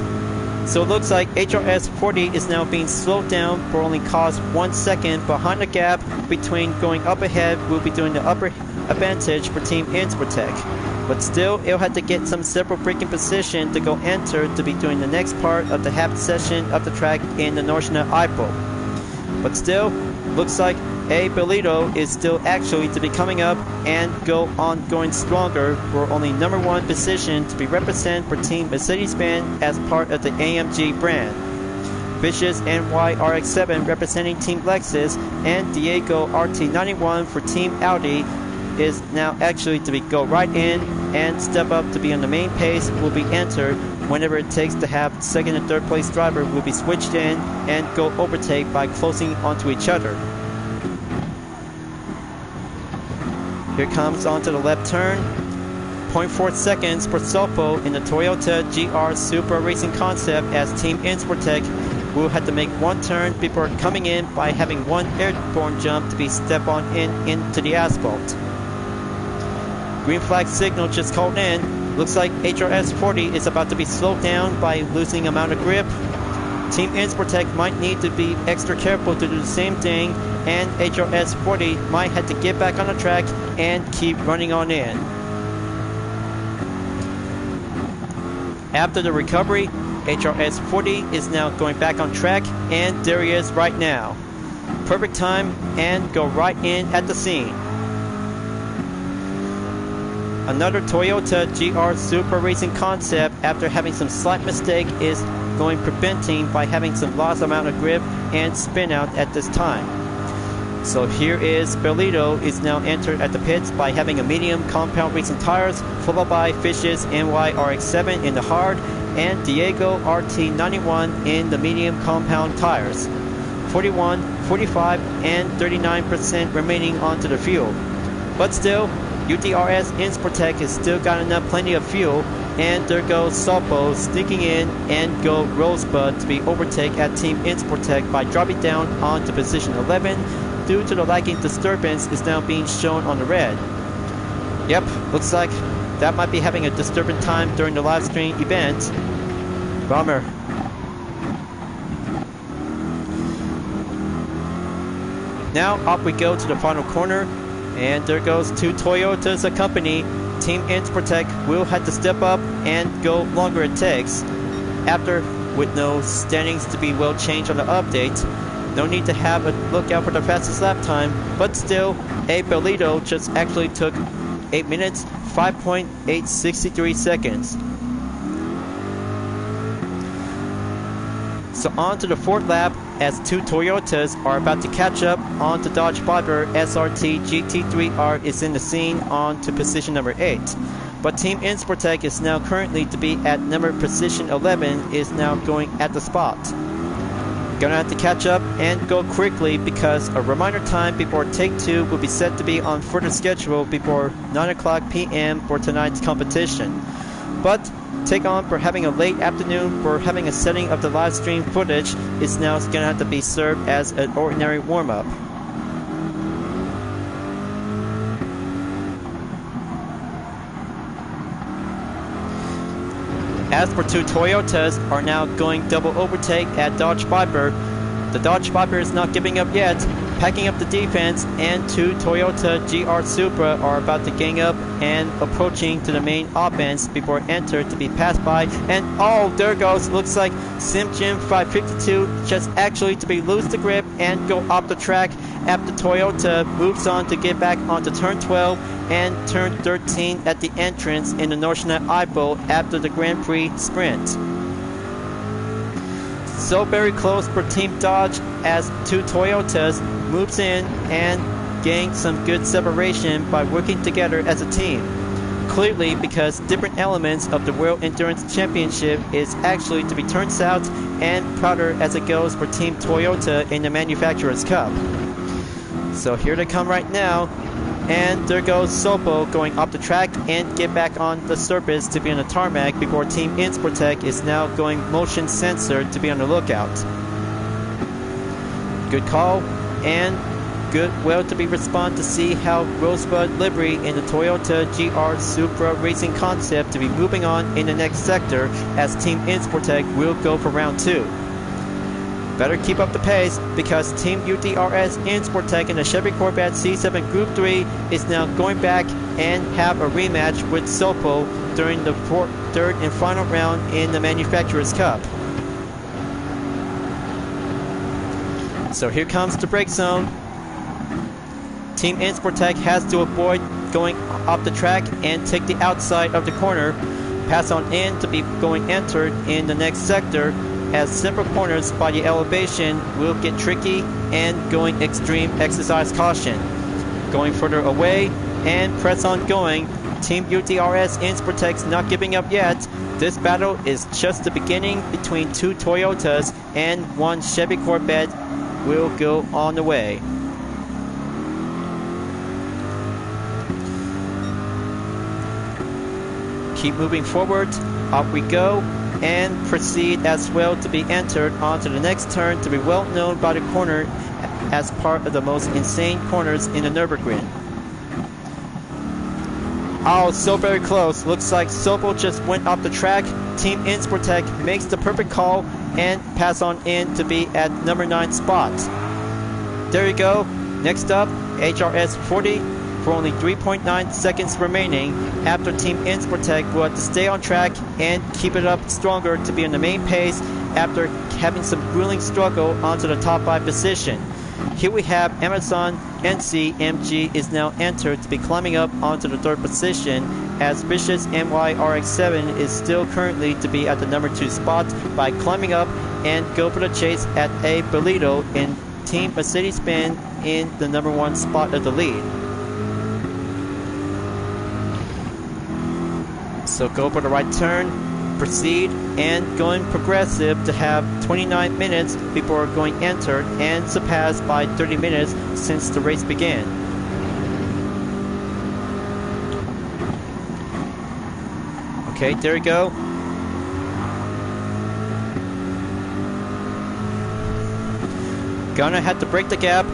So it looks like HRS 40 is now being slowed down for only cause 1 second behind the gap between going up ahead. We'll be doing the upper advantage for Team Insportec. but still it'll have to get some several braking position to go enter to be doing the next part of the half session of the track in the Norshna Ipo. But still, looks like A. Belito is still actually to be coming up and go on going stronger for only number 1 position to be represented for Team Mercedes-Benz as part of the AMG brand. Vicious NY-RX-7 representing Team Lexus and Diego RT91 for Team Audi is now actually to be go right in and step up to be on the main pace will be entered whenever it takes to have second and third place driver will be switched in and go overtake by closing onto each other. Here comes onto the left turn. 0.4 seconds for Sopo in the Toyota GR Supra Racing Concept as Team Insportec will have to make one turn before coming in by having one airborne jump to be step on into the asphalt. Green flag signal just called in. Looks like HRS 40 is about to be slowed down by losing amount of grip. Team Insportec might need to be extra careful to do the same thing, and HRS 40 might have to get back on the track and keep running on in. After the recovery, HRS 40 is now going back on track, and there he is right now. Perfect time and go right in at the scene. Another Toyota GR Supra Racing Concept, after having some slight mistake, is going preventing by having some lost amount of grip and spin out at this time. So here is Belito is now entered at the pits by having a medium compound racing tires, followed by Fish's NY-RX-7 in the hard and Diego RT91 in the medium compound tires. 41, 45 and 39% remaining onto the fuel. But still, UTRS Insportec has still got enough plenty of fuel, and there goes Sopo sneaking in and go Rosebud to be overtake at Team Insportec by dropping down onto position 11 due to the lagging disturbance is now being shown on the red. Yep, looks like that might be having a disturbing time during the live stream event. Bummer. Now up we go to the final corner. And there goes two Toyotas accompany. Team Insportec will have to step up and go longer it takes. After, with no standings to be well changed on the update, no need to have a look out for the fastest lap time, but still, A. Belito just actually took 8 minutes, 5.863 seconds. So on to the fourth lap as two Toyotas are about to catch up on to Dodge Viper. SRT GT3R is in the scene on to position number 8. But Team Insportec is now currently to be at number position 11 is now going at the spot. Gonna have to catch up and go quickly because a reminder time before take 2 will be set to be on further schedule before 9 o'clock p.m. for tonight's competition. But take on for having a late afternoon for having a setting of the live stream footage is now going to have to be served as an ordinary warm-up. As for two Toyotas are now going double overtake at Dodge Viper. The Dodge Viper is not giving up yet, packing up the defense, and two Toyota GR Supra are about to gang up and approaching to the main offense before enter to be passed by. And oh, there goes, looks like SimGym 552 just actually to be lose the grip and go off the track after Toyota moves on to get back onto turn 12 and turn 13 at the entrance in the Norshna Ipo after the Grand Prix sprint. So very close for Team Dodge as two Toyotas moves in and gains some good separation by working together as a team. Clearly because different elements of the World Endurance Championship is actually to be turned south and prouder as it goes for Team Toyota in the Manufacturers Cup. So here they come right now. And there goes Sopo going up the track and get back on the surface to be on the tarmac before Team Insportec is now going motion sensor to be on the lookout. Good call and good well to be respond to see how Rosebud livery in the Toyota GR Supra Racing Concept to be moving on in the next sector as Team Insportec will go for round 2. Better keep up the pace because Team UDRS in Sportec in the Chevy Corvette C7 Group 3 is now going back and have a rematch with Sopo during the third and final round in the Manufacturers Cup. So here comes the brake zone. Team Sportec has to avoid going off the track and take the outside of the corner. Pass on in to be going entered in the next sector, as several corners by the elevation will get tricky and going extreme exercise caution. Going further away and press on going. Team UDRS in Sportec's not giving up yet. This battle is just the beginning between two Toyotas, and one Chevy Corvette will go on the way. Keep moving forward, up we go, and proceed as well to be entered onto the next turn to be well known by the corner as part of the most insane corners in the Nurburgring. Oh, so very close. Looks like Sopo just went off the track. Team Sportec makes the perfect call and pass on in to be at number 9 spot. There you go. Next up, HRS 40 for only 3.9 seconds remaining after Team Sportec will have to stay on track and keep it up stronger to be in the main pace after having some grueling struggle onto the top 5 position. Here we have Amazon NCMG is now entered to be climbing up onto the 3rd position, as Vicious NYRX7 is still currently to be at the number 2 spot by climbing up and go for the chase at a Bolito in Team Mercedes-Benz in the number 1 spot of the lead. So go for the right turn, proceed, and going progressive to have 29 minutes before going entered and surpassed by 30 minutes since the race began. Okay, there you go. Gonna have to break the gap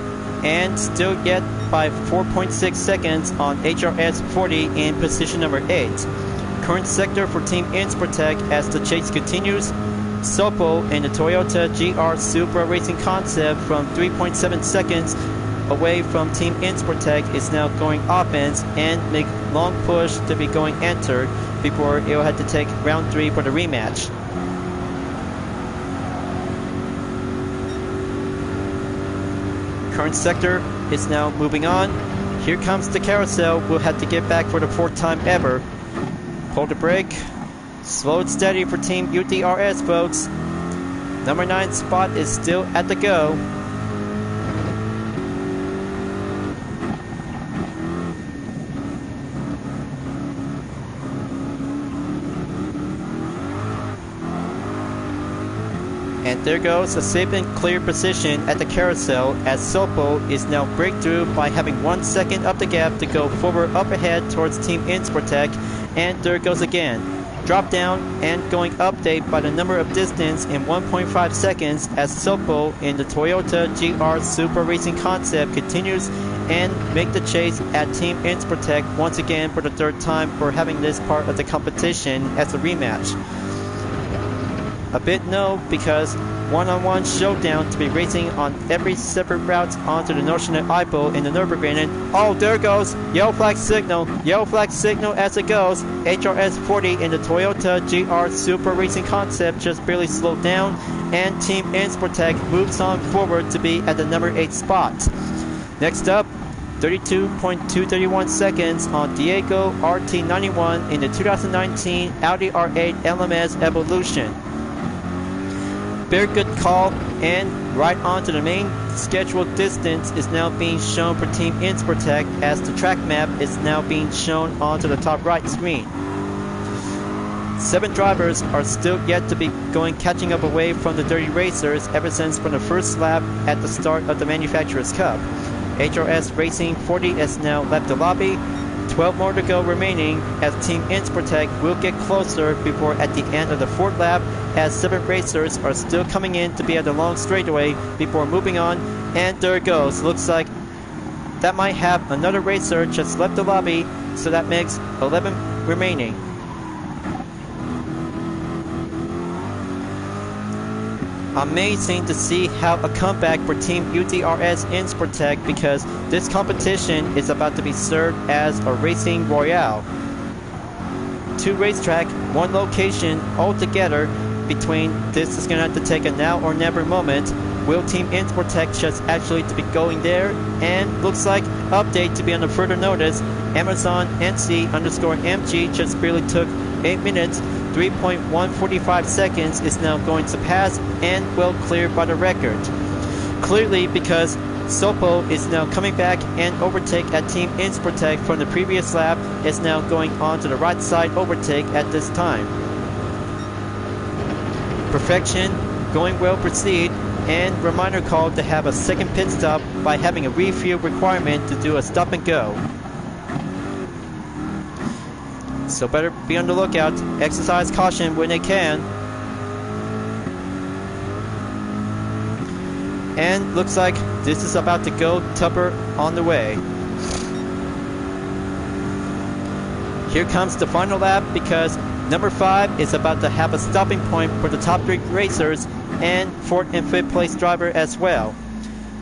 and still get by 4.6 seconds on HRS 40 in position number 8. Current sector for Team Sportec as the chase continues. Sopo in the Toyota GR Supra Racing Concept from 3.7 seconds away from Team Sportec is now going offense and make long push to be going entered before it will have to take round 3 for the rematch. Current sector is now moving on. Here comes the carousel. We'll have to get back for the 4th time ever. Pull the brake. Slow and steady for Team UDRS, folks. Number 9 spot is still at the go. And there goes a safe and clear position at the carousel as Sopo is now breakthrough by having 1 second up the gap to go forward up ahead towards Team Sportec. And there it goes again. Drop down and going update by the number of distance in 1.5 seconds as Sopo in the Toyota GR Super Racing Concept continues and make the chase at Team Sportec once again for the 3rd time for having this part of the competition as a rematch. A bit no, because one-on-one showdown to be racing on every separate route onto the notion of IPO in the Nurburgring. And oh, there goes yellow flag signal as it goes. HRS 40 in the Toyota GR Super Racing Concept just barely slowed down, and Team Sportec moves on forward to be at the number 8 spot. Next up, 32.231 seconds on Diego RT91 in the 2019 Audi R8 LMS Evolution. Very good call, and right onto the main scheduled distance is now being shown for Team Sportec as the track map is now being shown onto the top right screen. 7 drivers are still yet to be catching up away from the Dirty Racers ever since from the first lap at the start of the Manufacturers Cup. HRS Racing 40 has now left the lobby. 12 more to go remaining as Team Sportec will get closer before at the end of the 4th lap as 7 racers are still coming in to be at the long straightaway before moving on. And there it goes. Looks like that might have another racer just left the lobby, so that makes 11 remaining. amazing to see how a comeback for Team UDRS in Sportec, because this competition is about to be served as a racing royale. 2 racetrack, 1 location altogether. Between this is going to have to take a now or never moment. Will Team Sportec just actually to be going there? And looks like update to be on a further notice. Amazon NC_MG just barely took 8 minutes, 3.145 seconds is now going to pass and well cleared by the record. Clearly because Sopo is now coming back and overtake at Team Sportec from the previous lap is now going on to the right side overtake at this time. Perfection, going well proceed, and reminder call to have a second pit stop by having a refuel requirement to do a stop and go. So better be on the lookout, exercise caution when they can. And looks like this is about to go Tupper on the way. Here comes the final lap because number 5 is about to have a stopping point for the top 3 racers and 4th and 5th place driver as well.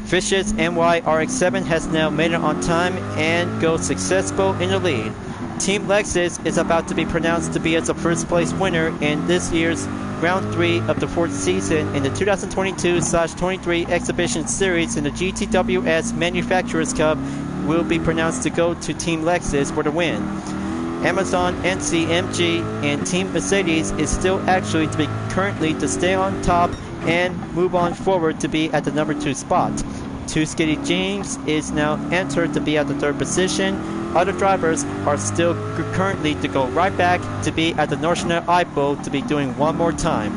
Fish's NY RX-7 has now made it on time and goes successful in the lead. Team Lexus is about to be pronounced to be as the first place winner in this year's round 3 of the 4th season in the 2022/23 exhibition series in the GTWS Manufacturers Cup will be pronounced to go to Team Lexus for the win. Amazon NCMG and Team Mercedes is still actually to be currently to stay on top and move on forward to be at the number 2 spot. 2 Skitty James is now entered to be at the 3rd position. Other drivers are still currently to go right back to be at the National IPO to be doing one more time.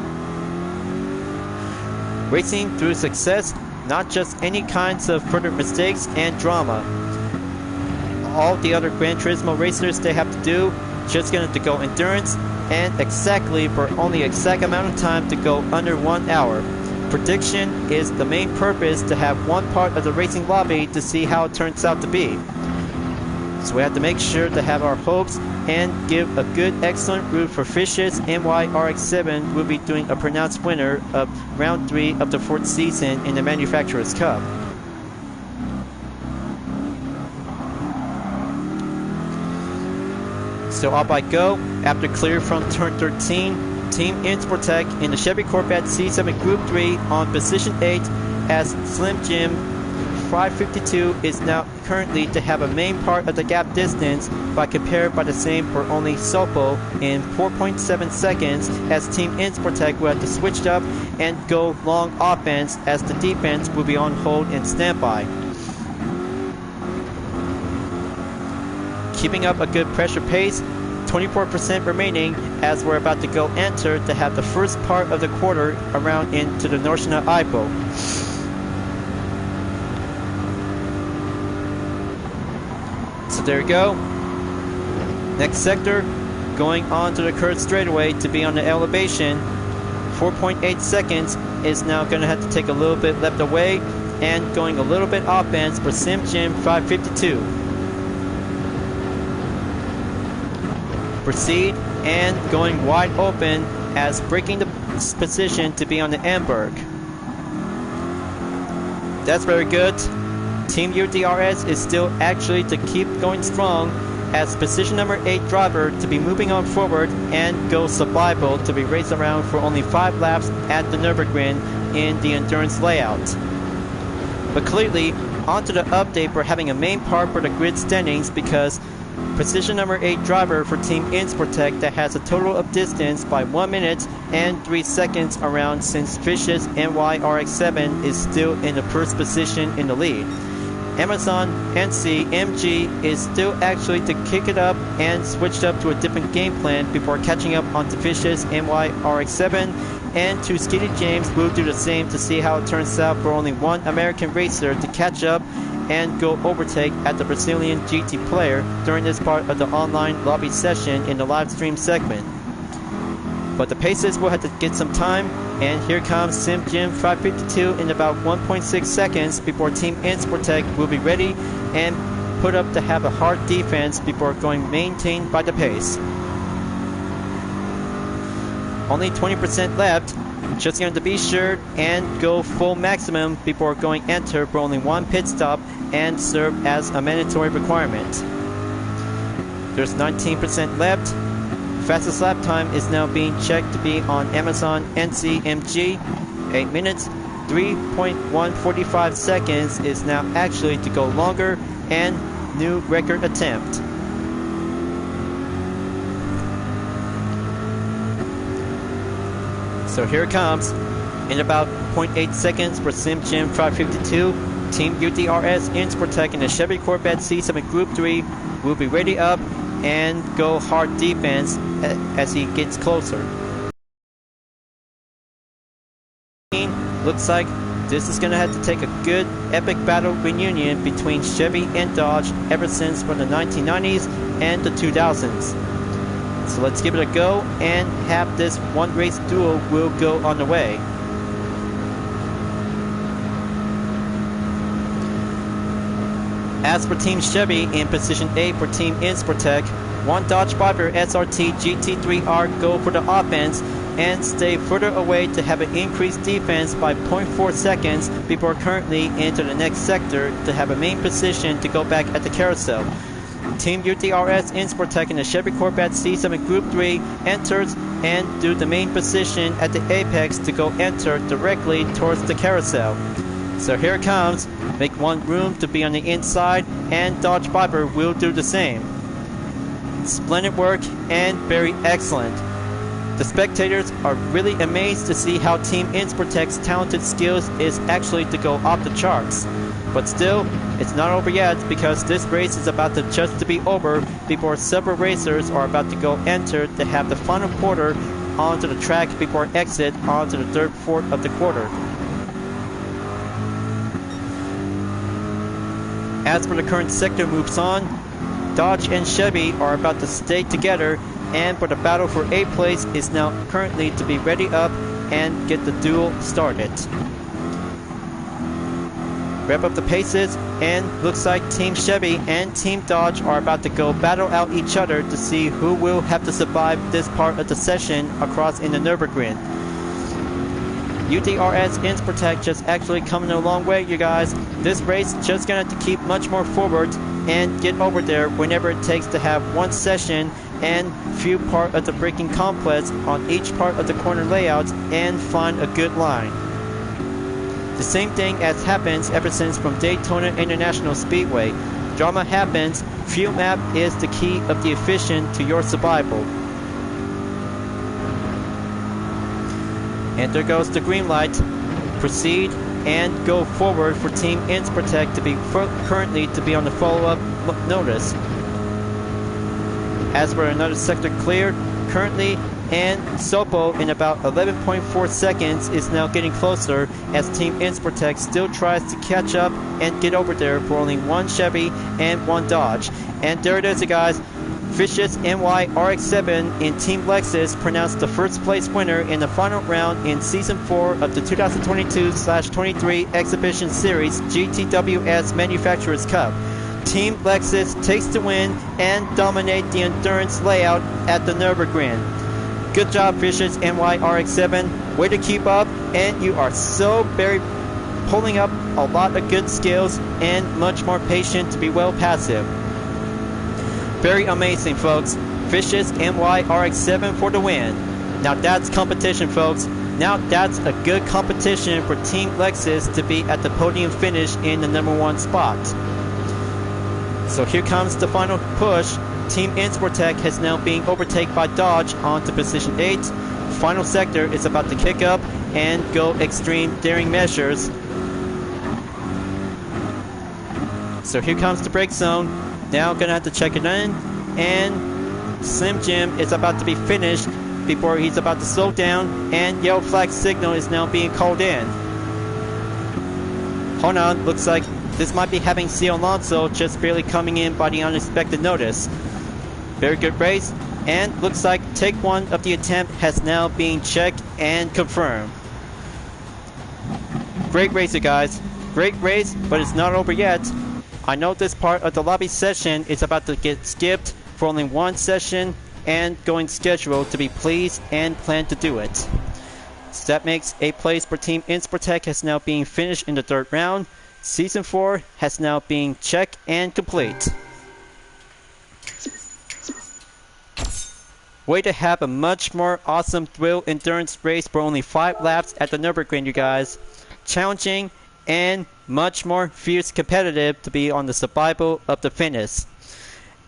Racing through success, not just any kinds of further mistakes and drama. All the other Gran Turismo racers they have to do, just going to go endurance and exactly for only exact amount of time to go under 1 hour. Prediction is the main purpose to have one part of the racing lobby to see how it turns out to be. So we have to make sure to have our hopes and give a good excellent route for Fish's NY RX-7 will be doing a pronounced winner of round 3 of the 4th season in the Manufacturers Cup. So up I go after clear from turn 13. Team Sportec in the Chevy Corvette C7 Group 3 on position 8 as Slim Jim 552 is now currently to have a main part of the gap distance, but compared by the same for only Sopo in 4.7 seconds as Team Sportec will have to switch up and go long offense as the defense will be on hold and standby. Keeping up a good pressure pace, 24% remaining as we're about to go enter to have the first part of the quarter around into the National IPO. So there you go. Next sector, going on to the curved straightaway to be on the elevation. 4.8 seconds is now going to have to take a little bit left away and going a little bit offense for Sim Jim 552. Proceed and going wide open as breaking the position to be on the Amberg. That's very good. Team UDRS is still actually to keep going strong as position number 8 driver to be moving on forward and go survival to be raced around for only 5 laps at the Nurburgring in the endurance layout. But clearly onto the update for having a main part for the grid standings because position number 8 driver for Team Sportec that has a total of distance by 1 minute and 3 seconds around since Fish's NY RX-7 is still in the first position in the lead. Amazon NCMG is still actually to kick it up and switched up to a different game plan before catching up onto Fish's NY RX-7, and 2 Skitty James will do the same to see how it turns out for only one American racer to catch up and go overtake at the Brazilian GT player during this part of the online lobby session in the live stream segment. But the paces will have to get some time, and here comes Sim Jim 552 in about 1.6 seconds before Team Sportec will be ready and put up to have a hard defense before going maintained by the pace. Only 20% left just going to be sure and go full maximum before going enter for only one pit stop and serve as a mandatory requirement. There's 19% left. Fastest lap time is now being checked to be on Amazon NCMG. 8 minutes, 3.145 seconds is now actually to go longer and new record attempt. So here it comes. In about 0.8 seconds for SimGym 552, Team UDRS Insportec in the Chevy Corvette C7 Group 3 will be ready up and go hard defense as he gets closer. Looks like this is going to have to take a good epic battle reunion between Chevy and Dodge ever since from the 1990s and the 2000s. So let's give it a go and have this one race duel will go on the way. As for Team Chevy in position A for Team Insportec, one Dodge Viper SRT GT3R go for the offense and stay further away to have an increased defense by 0.4 seconds before currently into the next sector to have a main position to go back at the carousel. Team UDRS Insportec in the Chevy Corvette C7 Group 3 enters and do the main position at the apex to go enter directly towards the carousel. So here it comes. Make one room to be on the inside and Dodge Viper will do the same. Splendid work and very excellent. The spectators are really amazed to see how Team Insportec's talented skills is actually to go off the charts. But still, it's not over yet because this race is about to just to be over before several racers are about to go enter to have the final quarter onto the track before exit onto the third fourth of the quarter. As for the current sector moves on, Dodge and Chevy are about to stay together, and for the battle for 8th place is now currently to be ready up and get the duel started. Rev up the paces, and looks like Team Chevy and Team Dodge are about to go battle out each other to see who will have to survive this part of the session across in the Nurburgring. UDRS Insportec just actually coming a long way, you guys. This race just gonna have to keep much more forward and get over there whenever it takes to have one session and few part of the braking complex on each part of the corner layout and find a good line. The same thing as happens ever since from Daytona International Speedway. Drama happens, fuel map is the key of the efficient to your survival. And there goes the green light. Proceed and go forward for Team Insportec to be currently to be on the follow-up notice. As for another sector cleared, currently, and Sopo in about 11.4 seconds is now getting closer as Team Insportec still tries to catch up and get over there for only one Chevy and one Dodge. And there it is, you guys. Vicious NY RX-7 in Team Lexus pronounced the first place winner in the final round in Season 4 of the 2022/23 Exhibition Series GTWS Manufacturers Cup. Team Lexus takes the win and dominate the endurance layout at the Nurburgring. Good job, Vicious NY RX-7. Way to keep up, and you are so very pulling up a lot of good skills and much more patient to be well passive. Very amazing, folks. Vicious NY RX-7 for the win. Now that's competition, folks. Now that's a good competition for Team Lexus to be at the podium finish in the #1 spot. So here comes the final push. Team Insportec has now been overtaken by Dodge onto position 8. Final sector is about to kick up and go extreme daring measures. So here comes the brake zone. Now gonna have to check it in, and Slim Jim is about to be finished before he's about to slow down, and yellow flag signal is now being called in. Hold on, looks like this might be having C. Alonso just barely coming in by the unexpected notice. Very good race, and looks like take one of the attempt has now been checked and confirmed. Great race, you guys. Great race, but it's not over yet. I know this part of the lobby session is about to get skipped for only one session and going scheduled to be pleased and plan to do it. So that makes 8th place for Team Insportec has now been finished in the 3rd round. Season 4 has now been checked and complete. Way to have a much more awesome thrill endurance race for only 5 laps at the Nurburgring, you guys. Challenging and much more fierce competitive to be on the survival of the fittest.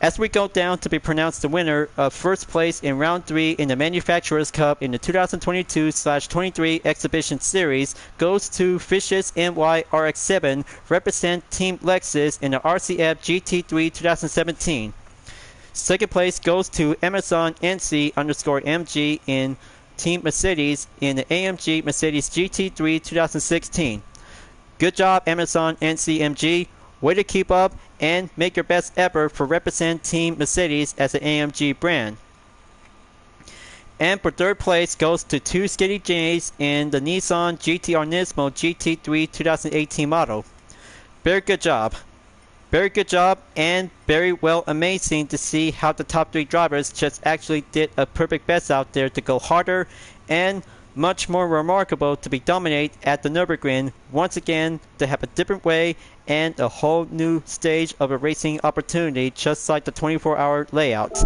As we go down to be pronounced the winner of 1st place in round 3 in the Manufacturers Cup in the 2022/23 Exhibition Series goes to Fishes NY RX7, represent Team Lexus in the RCF GT3 2017. 2nd place goes to Amazon NC_MG in Team Mercedes in the AMG Mercedes GT3 2016. Good job, Amazon NCMG. Way to keep up and make your best effort for represent Team Mercedes as an AMG brand. And for 3rd place goes to 2 Skitty J's in the Nissan GT Nismo GT3 2018 model. Very good job. Very good job and very well amazing to see how the top 3 drivers just actually did a perfect best out there to go harder, and much more remarkable to be dominate at the Nürburgring once again, to have a different way and a whole new stage of a racing opportunity, just like the 24-hour layout.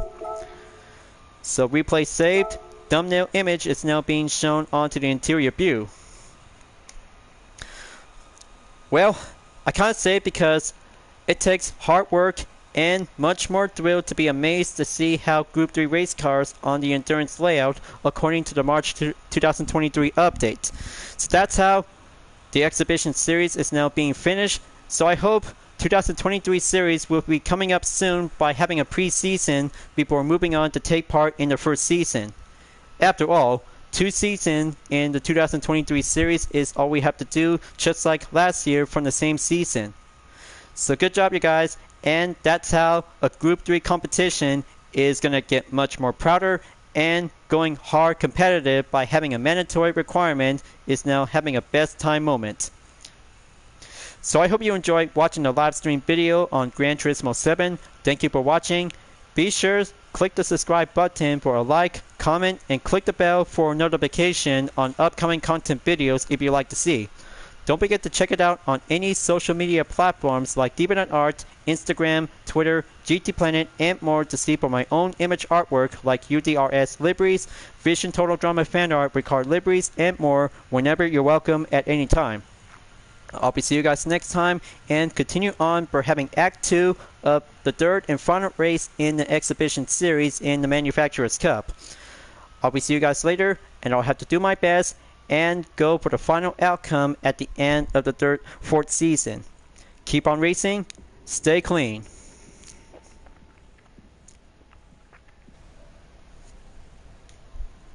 So replay saved. Thumbnail image is now being shown onto the interior view. Well, I can't say because it takes hard work and much more thrill to be amazed to see how Group 3 race cars on the endurance layout according to the March 2023 update. So that's how the exhibition series is now being finished. So I hope 2023 series will be coming up soon by having a pre-season before moving on to take part in the first season. After all, 2 seasons in the 2023 series is all we have to do, just like last year from the same season. So good job, you guys, and that's how a Group 3 competition is going to get much more prouder and going hard competitive by having a mandatory requirement is now having a best time moment. So I hope you enjoyed watching the live stream video on Gran Turismo 7. Thank you for watching. Be sure to click the subscribe button for a like, comment, and click the bell for notification on upcoming content videos if you'd like to see. Don't forget to check it out on any social media platforms like DeviantArt, Instagram, Twitter, GT Planet, and more to see for my own image artwork like UDRS liveries, Vision Total Drama fan art, Ricard liveries, and more whenever you're welcome at any time. I'll be see you guys next time and continue on for having Act 2 of the 3rd and final race in the exhibition series in the Manufacturers Cup. I'll be see you guys later, and I'll have to do my best and go for the final outcome at the end of the 4th season. Keep on racing, stay clean.